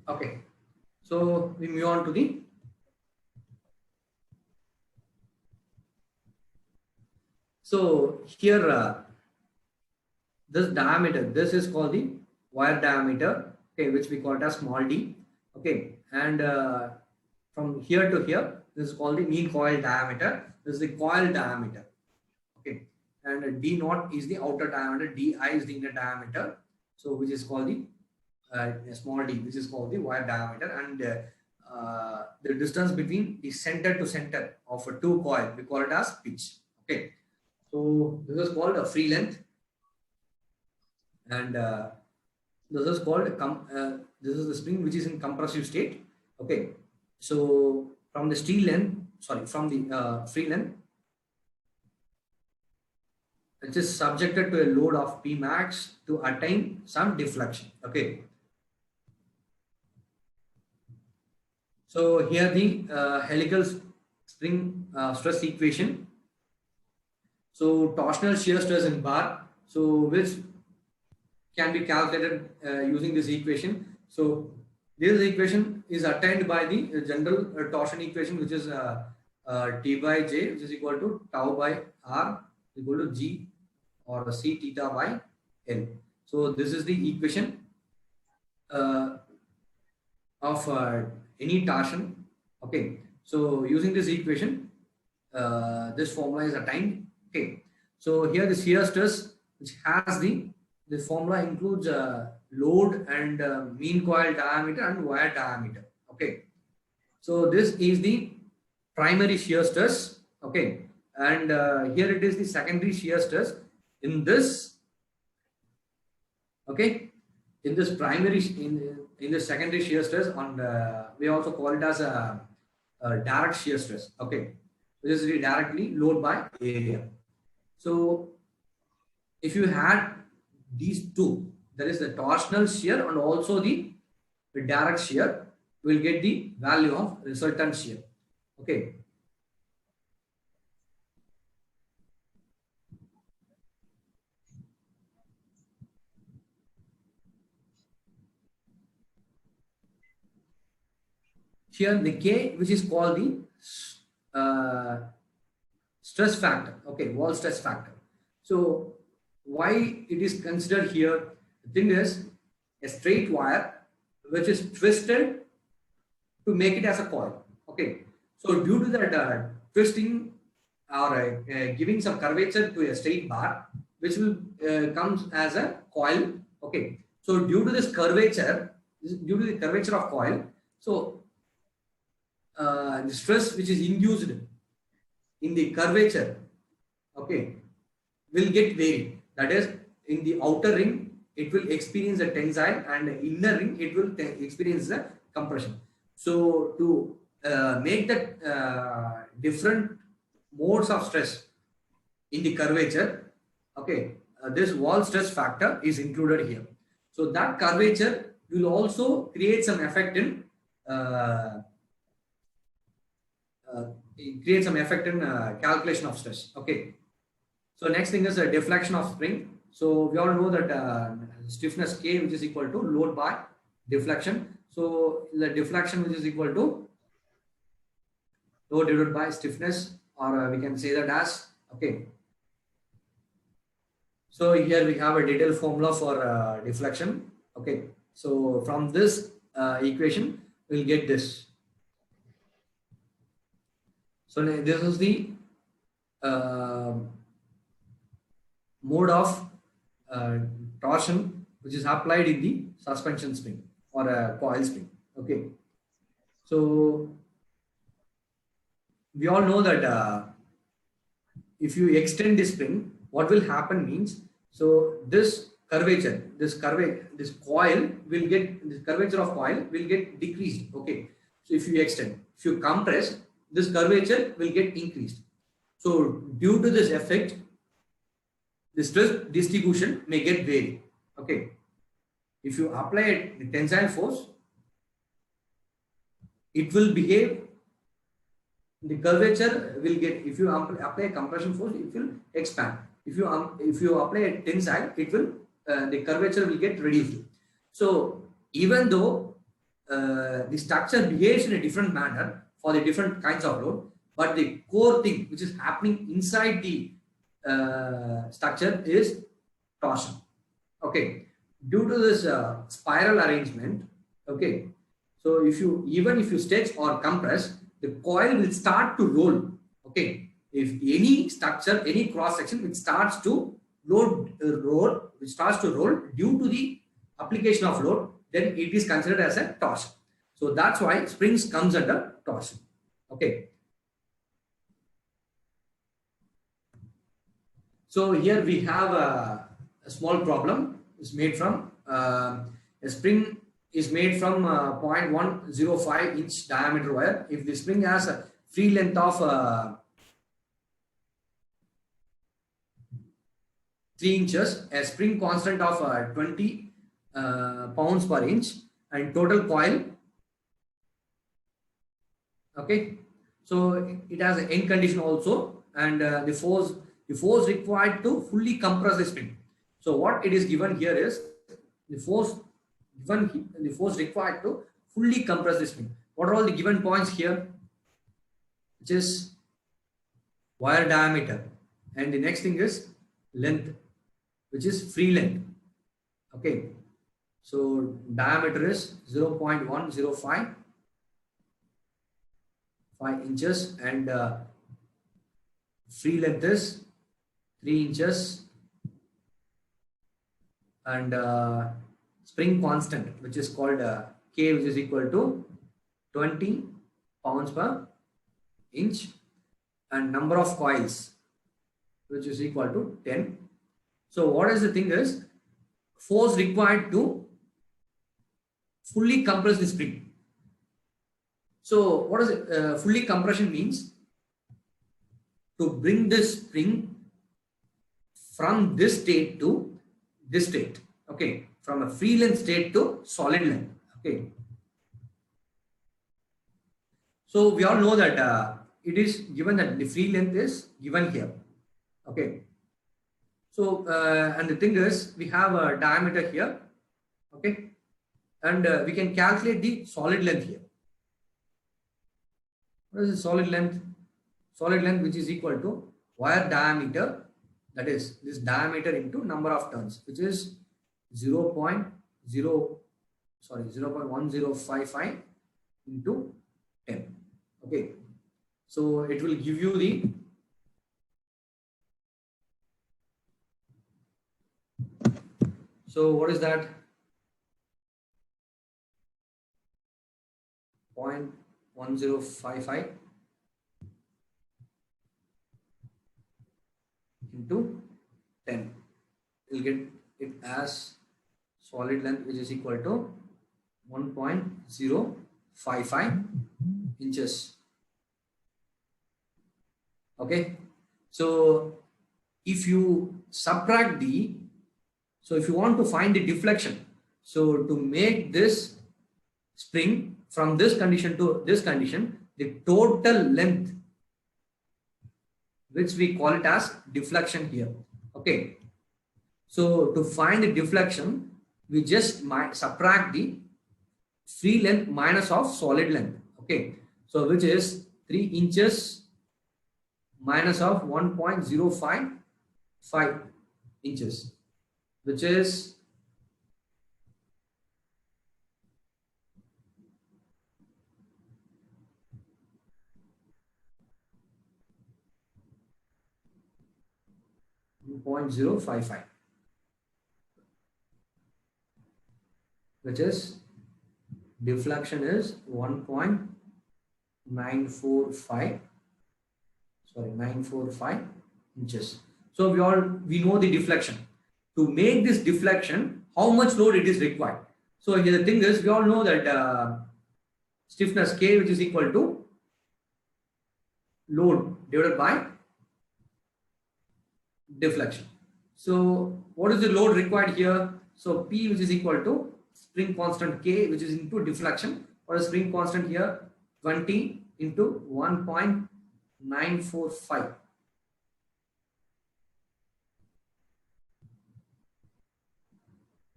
Speaker 1: Okay, so we move on to the here this diameter, this is called the wire diameter, okay, which we call it as small d. Okay, and from here to here, this is called the mean coil diameter. This is the coil diameter. Okay, and d naught is the outer diameter, di is the inner diameter, so which is called the small d, which is called the wire diameter, and the distance between the center to center of a two coil, we call it as pitch. Okay, so this is called a free length, and this is called this is the spring which is in compressive state. Okay, so from the free length, it is subjected to a load of P max to attain some deflection. Okay, so here the helical spring stress equation. So torsional shear stress in bar, so which can be calculated using this equation. So this equation is attained by the general torsion equation, which is T by J, which is equal to tau by R equal to G or C theta by L. So this is the equation of any torsion. Okay, so using this equation, this formula is attained. Okay, so here the shear stress, which has this formula includes load and mean coil diameter and wire diameter. Okay, so this is the primary shear stress. Okay, and here it is the secondary shear stress. In this, okay, in this primary in the secondary shear stress, on we also call it as a direct shear stress. Okay, which is directly load by area. So if you had these two, there is the torsional shear and also the direct shear, will get the value of resultant shear. Okay. Here the K, which is called the stress factor. Okay, wall stress factor. So why it is considered here? The thing is, a straight wire which is twisted to make it as a coil. Okay, so due to that twisting or giving some curvature to a straight bar, which will comes as a coil. Okay, so due to this curvature, due to the curvature of coil, so the stress which is induced in the curvature, okay, will get varied. That is, in the outer ring, it will experience a tensile, and the inner ring, it will experience a compression. So to make the different modes of stress in the curvature, okay, this wall stress factor is included here. So that curvature will also create some effect in calculation of stress. Okay. So next thing is a deflection of spring. So we all know that stiffness K, which is equal to load by deflection. So the deflection, which is equal to load divided by stiffness, or we can say that as, okay. So here we have a detailed formula for deflection. Okay. So from this equation, we'll get this. So this is the mode of torsion which is applied in the suspension spring or a coil spring. Okay. So we all know that if you extend this spring, what will happen means, so this curvature, this coil will get, this curvature of coil will get decreased. Okay. So if you extend, if you compress, this curvature will get increased. So due to this effect, the stress distribution may get varied. Okay. If you apply the tensile force, it will behave, the curvature will get, if you apply a compression force, it will expand. If you apply a tensile, it will, the curvature will get reduced. So even though the structure behaves in a different manner for the different kinds of load, but the core thing which is happening inside the structure is torsion. Okay. Due to this spiral arrangement, okay, so if you stretch or compress, the coil will start to roll. Okay. If any structure, any cross section, which starts to roll due to the application of load, then it is considered as a torsion. So that's why springs comes under torsion. Okay. So here we have a small problem. It's made from a spring is made from 0.105 inch diameter wire. If the spring has a free length of 3 inches, a spring constant of 20 pounds per inch, and total coil. Okay, so it has an end condition also, and the force required to fully compress the spring. So what it is given here is the force required to fully compress the spring. What are all the given points here? Which is wire diameter, and the next thing is length. which is free length. Okay, so diameter is 0.105 inches and free length is 3 inches and spring constant, which is called K, which is equal to 20 pounds per inch, and number of coils, which is equal to 10. So what is the thing is, force required to fully compress the spring. So what is it? Fully compression means to bring this spring from this state to this state. Okay, from a free length state to solid length. Okay, so we all know that it is given that the free length is given here. Okay, so and the thing is, we have a diameter here. Okay, and we can calculate the solid length here. What is the solid length? Solid length, which is equal to wire diameter, that is this diameter into number of turns, which is 0.1055 into 10. Okay, so it will give you the what is that? 0.1055 into 10. We'll get it as solid length, which is equal to 1.055 inches. Okay, so if you subtract the, so if you want to find the deflection, so to make this spring from this condition to this condition, the total length, which we call it as deflection here. Okay, so to find the deflection, we just subtract the free length minus of solid length. Okay, so which is 3 inches minus of 1.055 inches, which is 0.055, which is deflection is 945 inches. So we know the deflection. To make this deflection, how much load it is required. So here the thing is, we all know that stiffness K, which is equal to load divided by deflection. So what is the load required here? So P, which is equal to spring constant K, which is into deflection. What is spring constant here? 20 into 1.945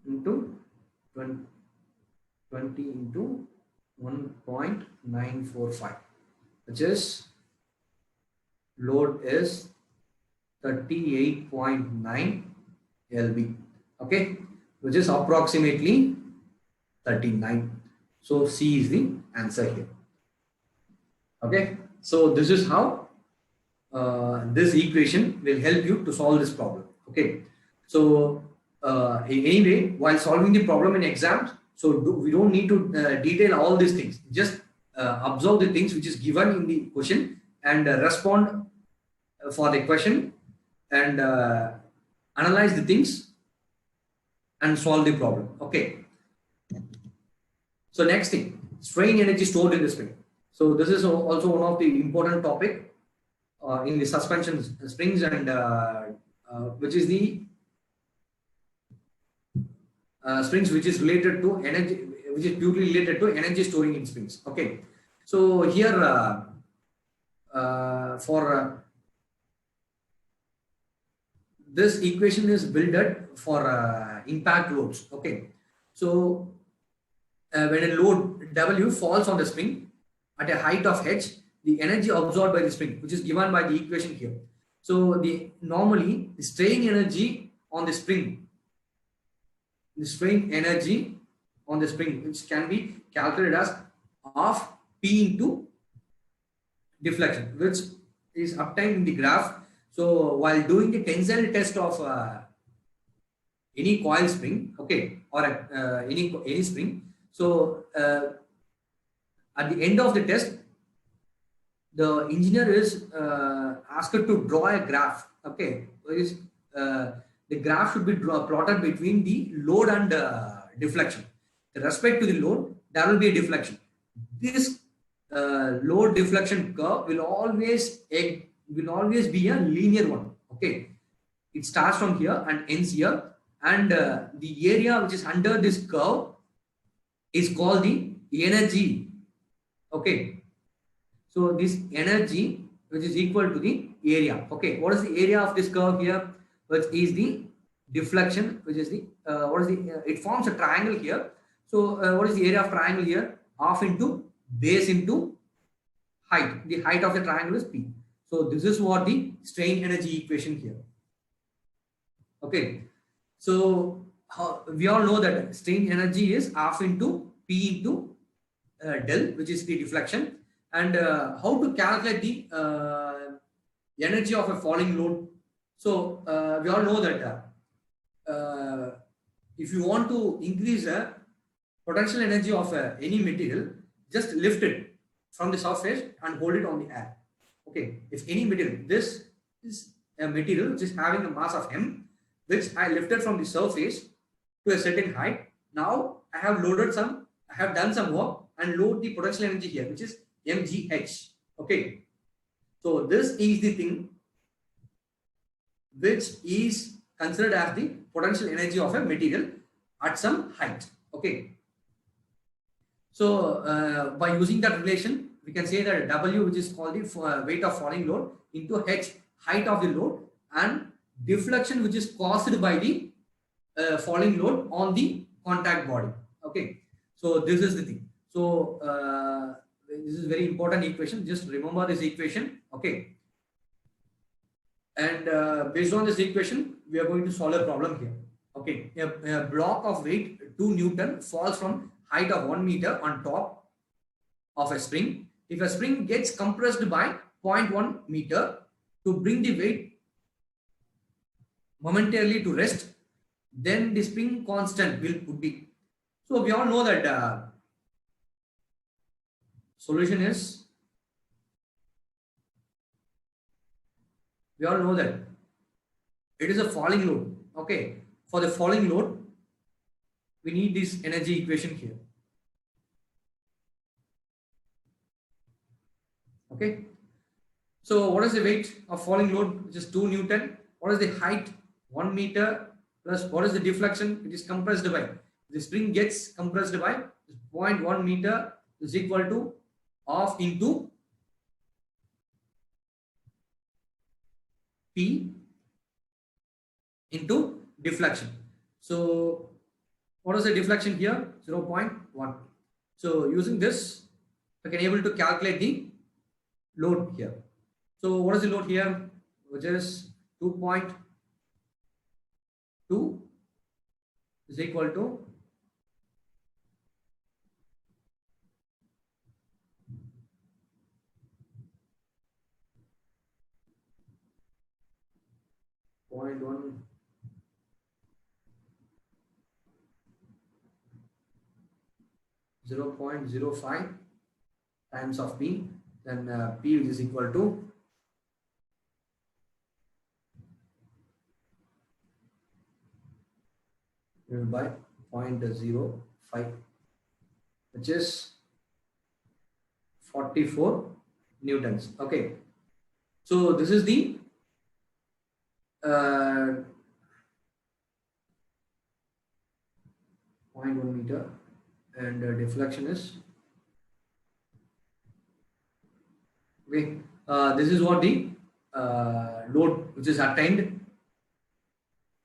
Speaker 1: into 20 into 1.945, which is load is 38.9 lb. Okay, which is approximately 39. So C is the answer here. Okay, so this is how this equation will help you to solve this problem. Okay, so anyway, while solving the problem in exams, so we don't need to detail all these things. Just observe the things which is given in the question and respond for the question and analyze the things and solve the problem. Okay. So next thing, strain energy stored in the spring. So this is also one of the important topic in the suspension springs, and which is the springs which is related to energy, which is purely related to energy storing in springs. Okay, so here for this equation is built for impact loads. Okay, so when a load W falls on the spring at a height of h, the energy absorbed by the spring, which is given by the equation here. So normally the strain energy on the spring, the strain energy on the spring, which can be calculated as half P into deflection, which is obtained in the graph. So while doing the tensile test of any coil spring, okay, or any spring, so at the end of the test, the engineer is asked to draw a graph. Okay, the graph should be plotted between the load and deflection. With respect to the load, there will be a deflection. This load deflection curve will always be a linear one. Okay, it starts from here and ends here, and the area which is under this curve is called the energy. Okay, so this energy, which is equal to the area. Okay, what is the area of this curve here? Which is the deflection, which is the it forms a triangle here. So what is the area of triangle here? Half into base into height. The height of the triangle is P. So this is what the strain energy equation here. Okay, so we all know that strain energy is half into P into del, which is the deflection. And how to calculate the energy of a falling load? So we all know that if you want to increase the potential energy of any material, just lift it from the surface and hold it on the air. Okay, if any material, this is a material which is having a mass of m, which I lifted from the surface to a certain height. Now I have done some work and load the potential energy here, which is mgh. Okay, so this is the thing which is considered as the potential energy of a material at some height. Okay, so by using that relation, we can say that W, which is called the weight of falling load, into H, height of the load, and deflection, which is caused by the falling load on the contact body. Okay, so this is the thing. So this is very important equation. Just remember this equation. Okay, and based on this equation, we are going to solve a problem here. Okay, a block of weight 2 Newton falls from height of 1 meter on top of a spring. If a spring gets compressed by 0.1 meter to bring the weight momentarily to rest, then the spring constant would be. So we all know that solution is, we all know that it is a falling load. Okay, for the falling load, we need this energy equation here. Okay, so what is the weight of falling load, which is 2 Newton? What is the height? 1 meter, plus what is the deflection? It is compressed by, the spring gets compressed by 0.1 meter is equal to half into P into deflection. So what is the deflection here? 0.1. So using this, I can able to calculate the load here. So what is the load here? Which is 2.2 is equal to 0.1 0.05 times of P, then P is equal to by 0.05, which is 44 newtons. Okay, so this is the 0.1 meter, and deflection is okay. This is what the load which is attained,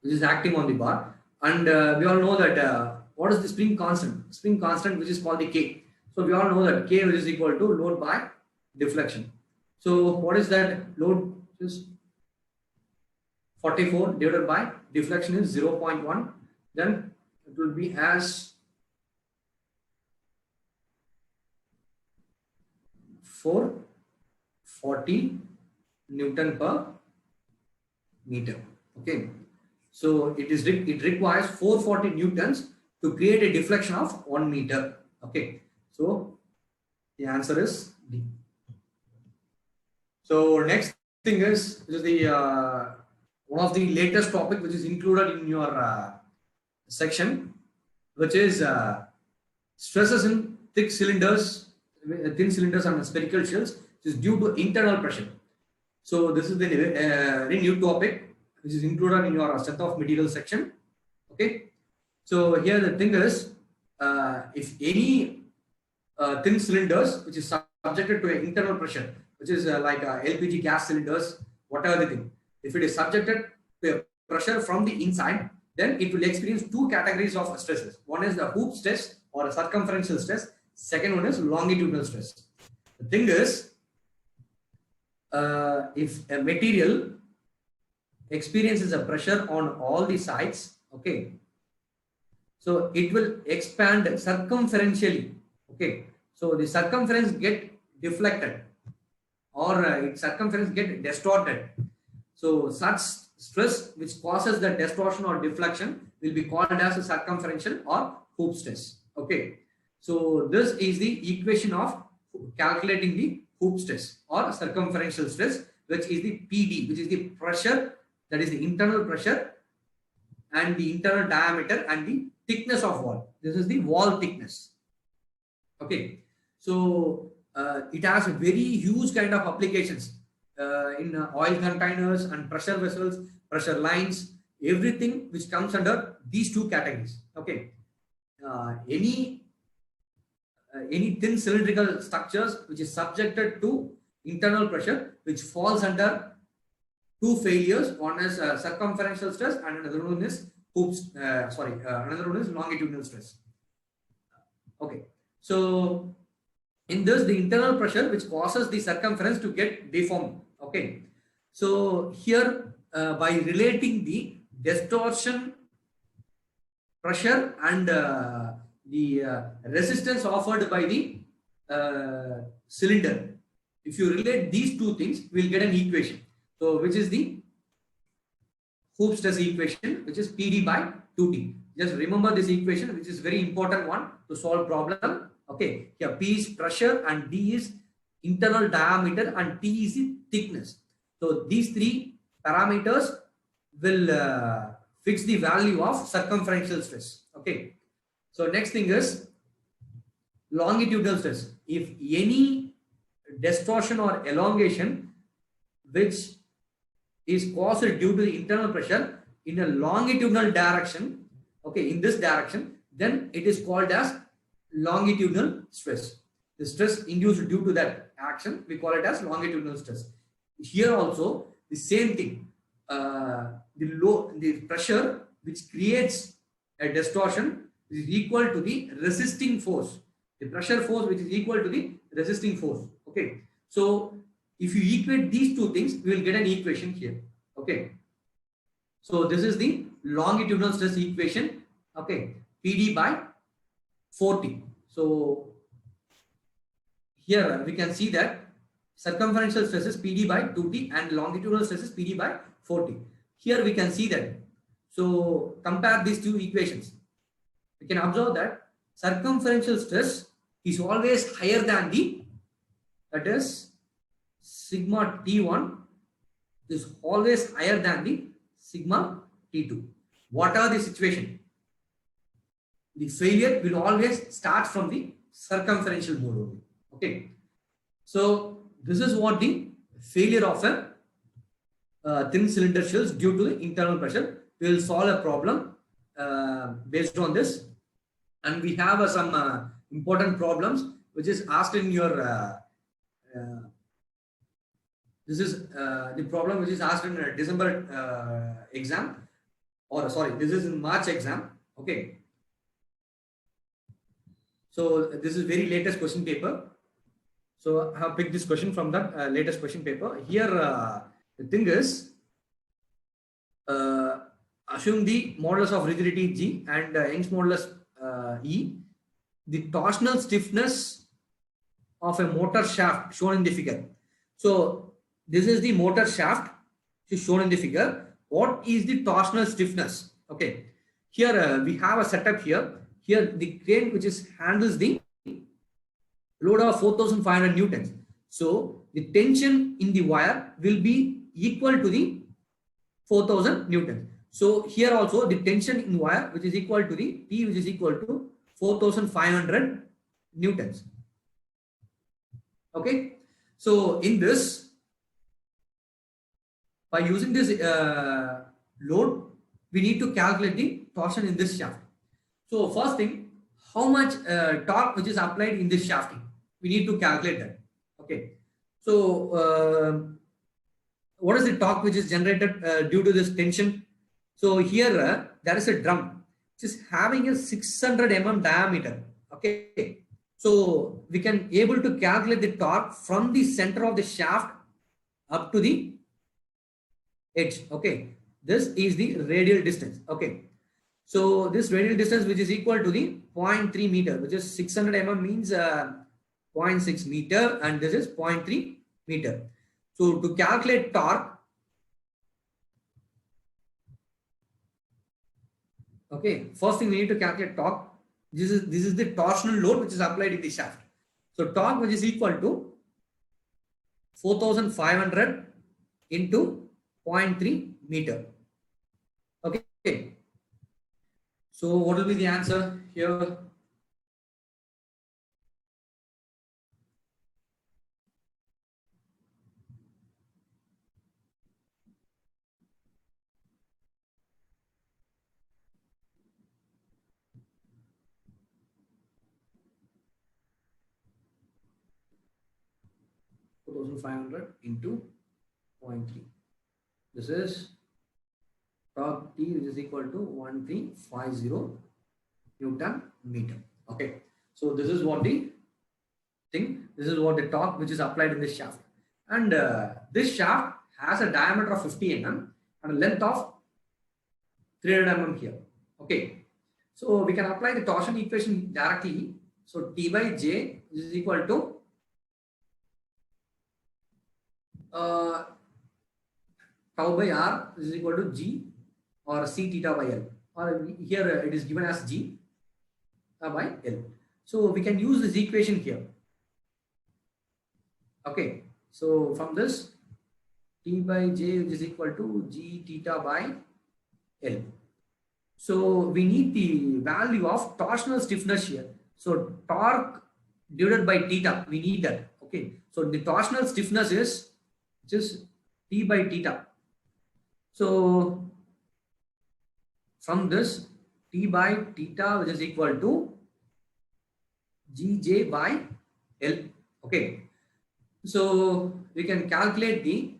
Speaker 1: which is acting on the bar, and we all know that what is the spring constant? Spring constant, which is called the K. So we all know that K is equal to load by deflection. So what is that load? Just 44 divided by deflection is 0.1, then it will be as 440 Newton per meter. Okay, so it requires 440 newtons to create a deflection of 1 meter. Okay, so the answer is D. So next thing is, this is the one of the latest topic which is included in your section, which is stresses in thin cylinders and spherical shells, which is due to internal pressure. So this is the very new topic which is included in your strength of material section. Okay, so here the thing is, if any thin cylinders which is subjected to an internal pressure, which is like LPG gas cylinders, whatever the thing, if it is subjected to a pressure from the inside, then it will experience two categories of stresses. One is the hoop stress or a circumferential stress. Second one is longitudinal stress. The thing is, if a material experiences a pressure on all the sides, okay, so it will expand circumferentially. Okay, so the circumference get deflected, or its circumference get distorted. So such stress which causes the distortion or deflection will be called as a circumferential or hoop stress. Okay, so this is the equation of calculating the hoop stress or circumferential stress, which is the PD, which is the pressure, that is the internal pressure and the internal diameter and the thickness of wall. This is the wall thickness. Okay, so it has a very huge kind of applications in oil containers and pressure vessels, pressure lines, everything which comes under these two categories. Okay, any thin cylindrical structures which is subjected to internal pressure, which falls under two failures. One is circumferential stress and another one is another one is longitudinal stress. Okay, so in this, the internal pressure which causes the circumference to get deformed. Okay, so here by relating the distortion pressure and the resistance offered by the cylinder, if you relate these two things, we'll get an equation. So which is the hoop stress equation, which is PD by 2T. Just remember this equation, which is very important one to solve problem. Okay, here P is pressure and D is internal diameter and T is the thickness. So these three parameters will fix the value of circumferential stress. Okay, so next thing is longitudinal stress. If any distortion or elongation which is caused due to the internal pressure in a longitudinal direction, okay, in this direction, then it is called as longitudinal stress. The stress induced due to that action, we call it as longitudinal stress. Here also the same thing, the pressure which creates a distortion is equal to the resisting force, the pressure force which is equal to the resisting force. Okay, so if you equate these two things, we will get an equation here. Okay, so this is the longitudinal stress equation. Okay, PD by 40. So here we can see that circumferential stress is PD by 2T and longitudinal stress is PD by 40. Here we can see that. So compare these two equations. We can observe that circumferential stress is always higher than the, that is sigma T1 is always higher than the sigma T2. What are the situation? The failure will always start from the circumferential mode only. Okay, so this is what the failure of a thin cylinder shells due to the internal pressure. We will solve a problem based on this, and we have some important problems which is asked in your this is the problem which is asked in a December exam, or sorry, this is in March exam. Okay, so this is very latest question paper. So I have picked this question from that latest question paper. Here the thing is, uh, assume the modulus of rigidity G and Young's modulus E, the torsional stiffness of a motor shaft shown in the figure. So this is the motor shaft which is shown in the figure. What is the torsional stiffness? Okay, here we have a setup here. Here the crane which is handles the load of 4,500 newtons. So the tension in the wire will be equal to the 4,000 newtons. So here also the tension in wire which is equal to the T which is equal to 4,500 newtons. Okay. So in this, by using this load, we need to calculate the torsion in this shaft. So first thing, how much torque which is applied in this shafting, we need to calculate that. Okay. So what is the torque which is generated due to this tension? So here there is a drum which is having a 600 mm diameter. Okay. So we can able to calculate the torque from the center of the shaft up to the edge. Okay. This is the radial distance. Okay. So this radial distance which is equal to the 0.3 meter, which is 600 mm means 0.6 meter, and this is 0.3 meter. So to calculate torque, okay, first thing we need to calculate torque. This is the torsional load which is applied in the shaft. So torque which is equal to 4,500 into 0.3 meter. Okay. So what will be the answer here? (4,500) into 0.3. This is torque T which is equal to 1350 Newton meter. Okay. So this is what the thing. This is what the torque which is applied in this shaft. And this shaft has a diameter of 50 mm and a length of 300 mm here. Okay. So we can apply the torsion equation directly. So T by J is equal to tau by R is equal to G or C theta by L, or here it is given as G by L. So we can use this equation here. Okay. So from this, T by J which is equal to G theta by L. So we need the value of torsional stiffness here. So torque divided by theta, we need that. Okay. So the torsional stiffness is just T by theta. So from this, T by theta which is equal to Gj by L. Okay. So we can calculate the,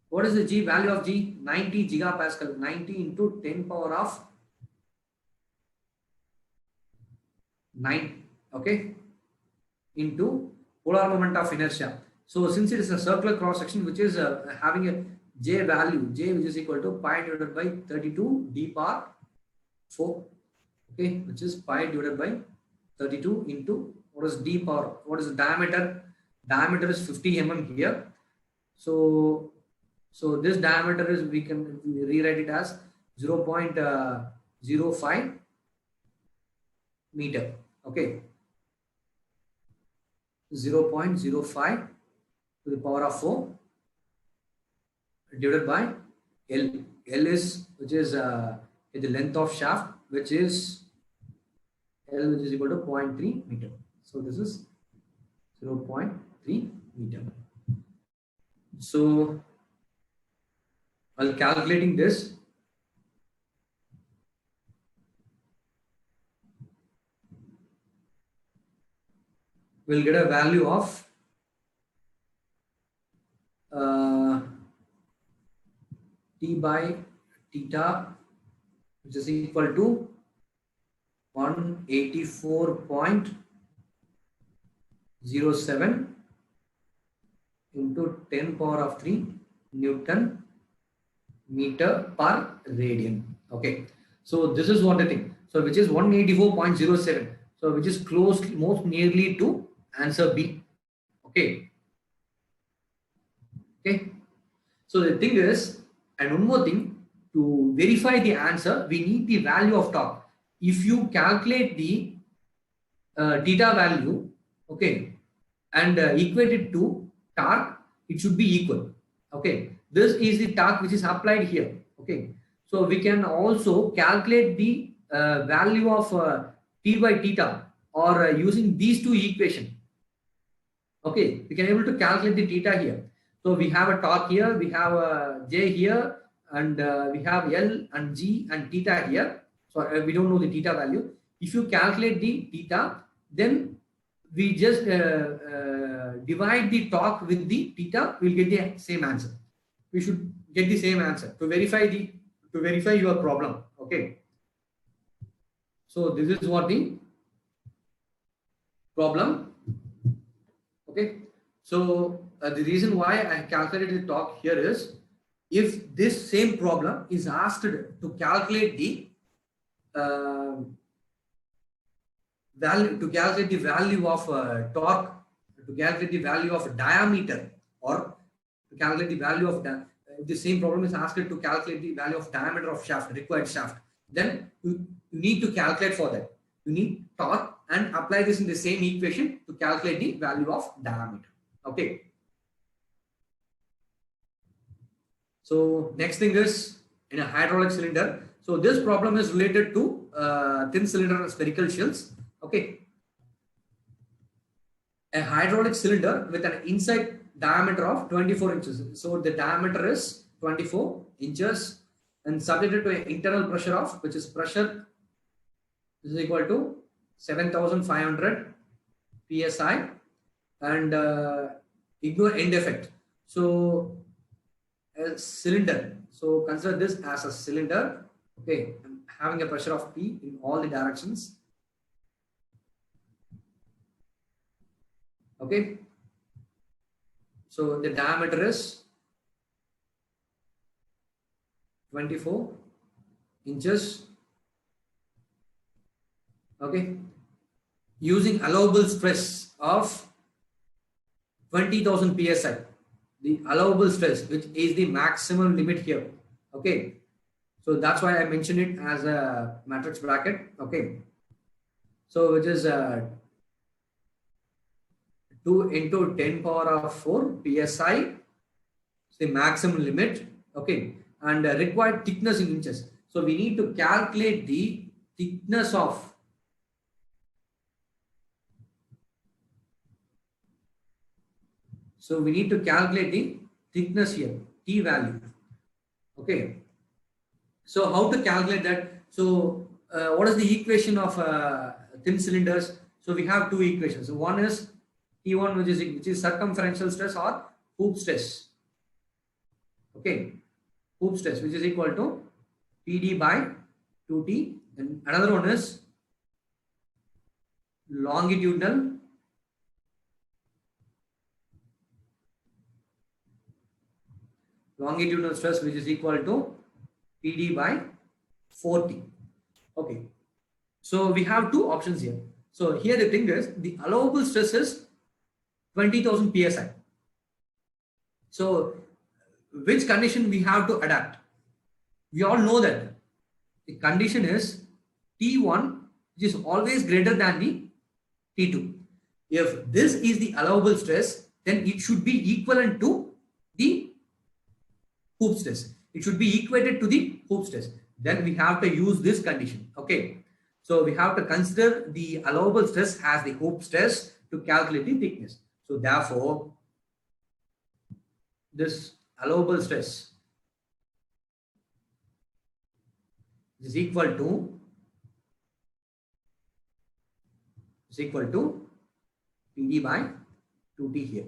Speaker 1: what is the G value of G? 90 gigapascal. 90 into 10 power of 9. Okay. Into polar moment of inertia. So since it is a circular cross section which is having a J value, J which is equal to pi divided by 32 d power 4. Okay, which is pi divided by 32 into what is d power, what is the diameter? Diameter is 50 mm here. So this diameter is, we can rewrite it as 0.05 meter. Okay, 0.05 to the power of 4 divided by L. L is, which is the length of shaft, which is L which is equal to 0.3 meter. So this is 0.3 meter. So while calculating this, we'll get a value of T by theta which is equal to 184.07 into 10 power of 3 Newton meter per radian. Okay, so this is what the thing. So which is 184.07. So which is close, most nearly to answer B. Okay. Okay. So the thing is, and one more thing, to verify the answer, we need the value of torque. If you calculate the theta value, okay, and equate it to torque, it should be equal. Okay, this is the torque which is applied here. Okay, so we can also calculate the value of T by theta, or using these two equations. Okay, we can able to calculate the theta here. So we have a torque here, we have a J here, and we have L and G and theta here. So we don't know the theta value. If you calculate the theta, then we just divide the torque with the theta, we'll get the same answer. We should get the same answer to verify your problem. Okay. So this is what the problem. Okay. So the reason why I calculated the torque here is, if this same problem is asked to calculate the value of torque, to calculate the value of diameter, or to calculate the value of the same problem is asked to calculate the value of diameter of shaft, required shaft, then you need to calculate for that. You need torque and apply this in the same equation to calculate the value of diameter. Okay. So next thing is in a hydraulic cylinder. So this problem is related to thin cylinder and spherical shells. Okay. A hydraulic cylinder with an inside diameter of 24 inches. So the diameter is 24 inches and subjected to an internal pressure of, which is pressure is equal to 7,500 psi, and ignore end effect. So a cylinder. So consider this as a cylinder. Okay, I'm having a pressure of P in all the directions. Okay. So the diameter is 24 inches. Okay. Using allowable stress of 20,000 psi. The allowable stress, which is the maximum limit here. Okay. So that's why I mentioned it as a matrix bracket. Okay. So which is 2 into 10 power of 4 psi is the maximum limit. Okay. And required thickness in inches. So we need to calculate the thickness of So we need to calculate the thickness here, T value. Okay. So how to calculate that? So what is the equation of thin cylinders? So we have two equations. So one is T1, which is circumferential stress or hoop stress. Okay. Hoop stress, which is equal to PD by 2T. And another one is longitudinal stress, which is equal to PD by 4T. Okay. So we have two options here. So here the thing is, the allowable stress is 20,000 psi. So which condition we have to adapt? We all know that the condition is T1, which is always greater than the T2. If this is the allowable stress, then it should be equivalent to the hoop stress. It should be equated to the hoop stress. Then we have to use this condition. Okay. So we have to consider the allowable stress as the hoop stress to calculate the thickness. So therefore, this allowable stress is equal to PD by 2T here.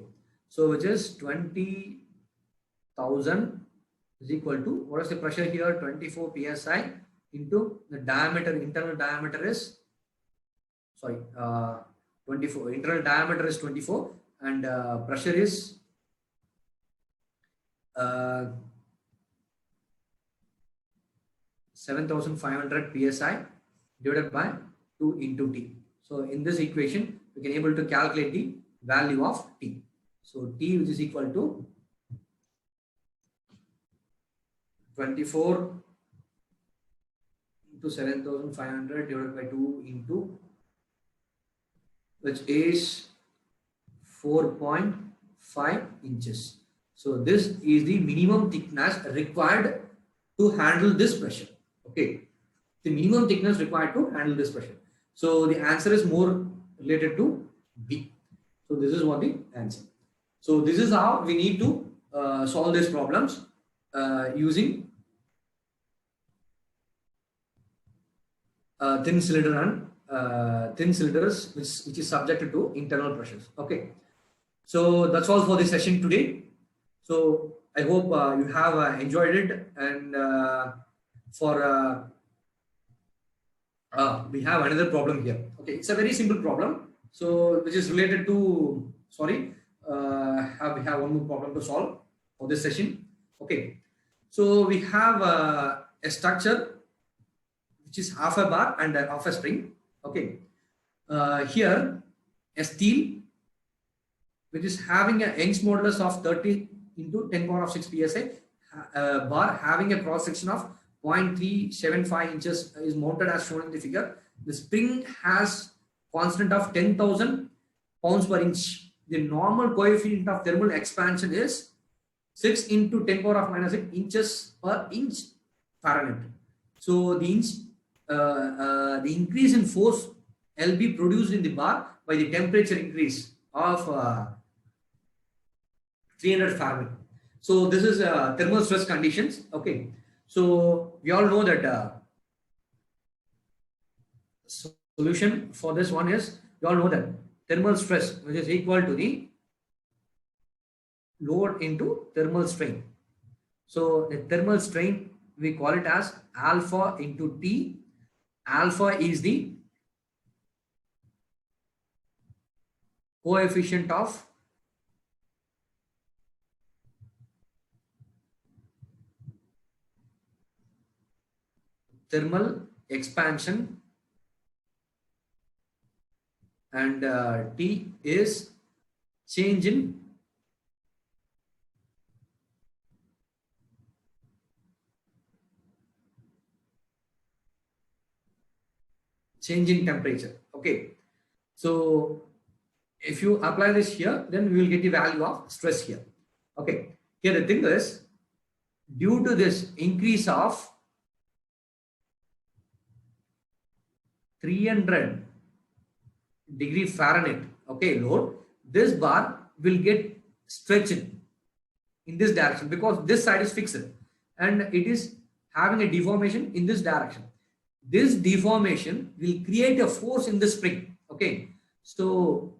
Speaker 1: So which is 20,000 is equal to, what is the pressure here? 24 psi into the diameter, internal diameter is 24. Internal diameter is 24 and pressure is 7500 psi divided by 2 into T. So in this equation, we can able to calculate the value of T. So T, which is equal to 24 into 7500 divided by 2 into, which is 4.5 inches. So this is the minimum thickness required to handle this pressure. Okay, the minimum thickness required to handle this pressure. So the answer is more related to B. So this is what the answer. So this is how we need to solve these problems using thin cylinder and thin cylinders which is subjected to internal pressures. Okay, so that's all for this session today. So I hope you have enjoyed it, and we have another problem here. Okay, it's a very simple problem, so which is related to, sorry, we have one more problem to solve for this session. Okay, so we have a structure which is half a bar and half a spring. Okay, here a steel which is having a Young's modulus of 30 into 10 power of 6 psi, bar having a cross section of 0.375 inches is mounted as shown in the figure. The spring has constant of 10,000 pounds per inch. The normal coefficient of thermal expansion is 6 into 10 power of minus 6 inches per inch Fahrenheit. So the increase in force will be produced in the bar by the temperature increase of 300 Fahrenheit. So this is thermal stress conditions. Okay, so we all know that solution for this one is, we all know that thermal stress, which is equal to the load into thermal strain. So the thermal strain, we call it as alpha into T. Alpha is the coefficient of thermal expansion, and T is change in temperature. Okay, so if you apply this here, then we will get the value of stress here. Okay, here the thing is, due to this increase of 300 degree Fahrenheit, okay, load, this bar will get stretched in this direction because this side is fixed and it is having a deformation in this direction. This deformation will create a force in the spring. Okay, so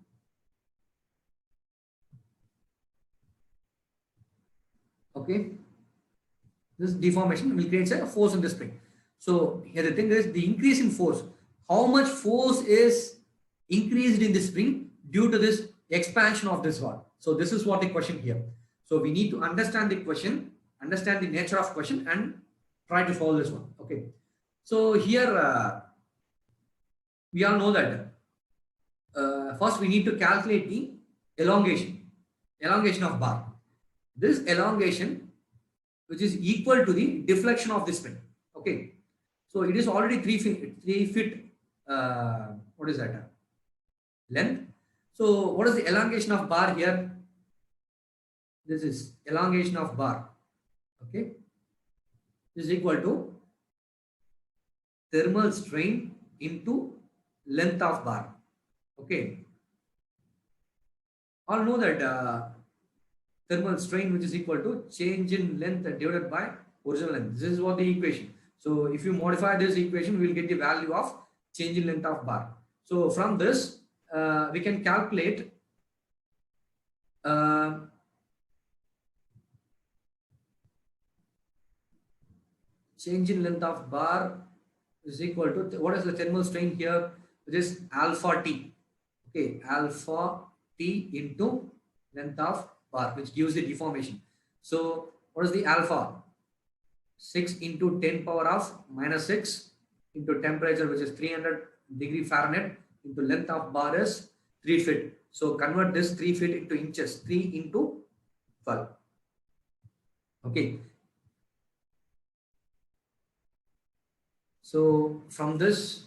Speaker 1: this deformation will create a force in the spring. So here the thing is, the increase in force, how much force is increased in the spring due to this expansion of this bar. So this is what the question here. So we need to understand the question, understand the nature of question, and try to solve this one. Okay, so here we all know that first we need to calculate the elongation of bar. This elongation, which is equal to the deflection of the spring. Okay, so it is already 3 feet what is that, length. So what is the elongation of bar here? This is elongation of bar. Okay, this is equal to thermal strain into length of bar. Okay, all know that thermal strain, which is equal to change in length divided by original length. This is what the equation. So if you modify this equation, we will get the value of change in length of bar. So from this we can calculate change in length of bar is equal to, what is the thermal strain here, which is alpha T. Okay, alpha T into length of bar, which gives the deformation. So what is the alpha? 6 into 10 power of minus 6 into temperature, which is 300°F, into length of bar is 3 feet. So convert this 3 feet into inches, 3 into 12. Okay. So from this,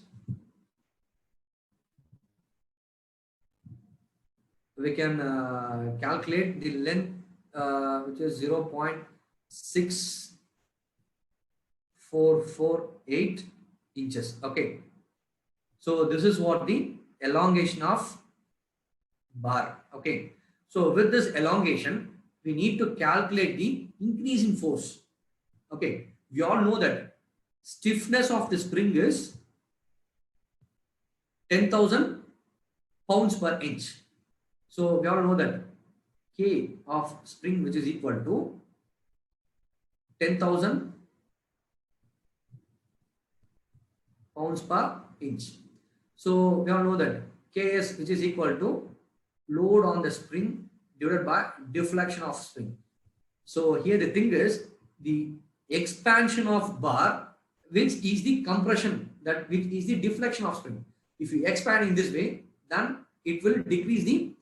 Speaker 1: we can calculate the length, which is 0.6448 inches. Okay. So this is what the elongation of bar. Okay. So with this elongation, we need to calculate the increase in force. Okay. We all know that stiffness of the spring is 10,000 pounds per inch. So we all know that K of spring, which is equal to 10,000 pounds per inch. So we all know that Ks, which is equal to load on the spring divided by deflection of spring. So here the thing is the expansion of bar, which is the compression, that which is the deflection of spring. If you expand in this way, then it will decrease the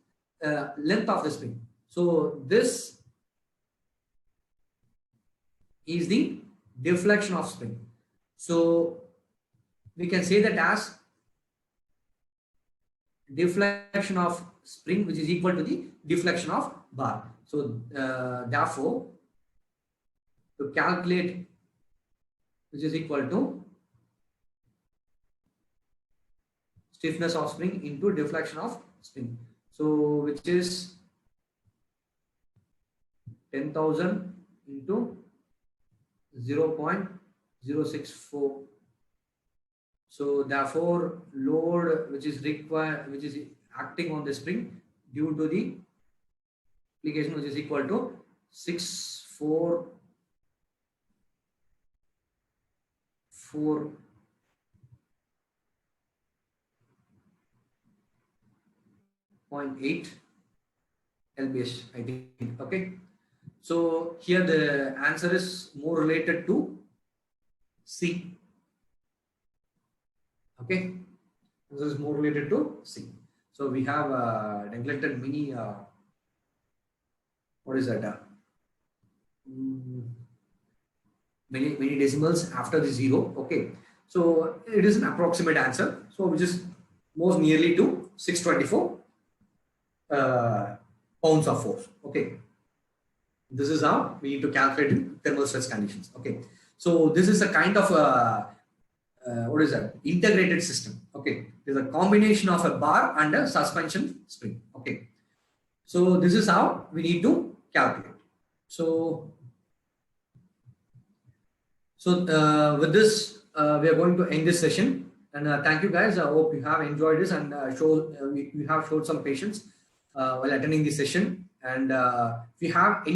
Speaker 1: length of the spring. So this is the deflection of spring. So we can say that as deflection of spring, which is equal to the deflection of bar. So therefore, to calculate, which is equal to stiffness of spring into deflection of spring. So which is 10,000 into 0.064. So therefore, load which is required, which is acting on the spring due to the application, which is equal to 644.8 lbs, I think. Okay. So here the answer is more related to C. Okay. This is more related to C. So we have neglected many, what is that? Many decimals after the 0. Okay. So it is an approximate answer. So which is most nearly to 624 pounds of force. Okay. This is how we need to calculate in thermal stress conditions. Okay. So this is a kind of what is that? Integrated system. Okay. It is a combination of a bar and a suspension spring. Okay. So this is how we need to calculate. So with this, we are going to end this session. And thank you guys. I hope you have enjoyed this and you have showed some patience while attending this session. And if you have any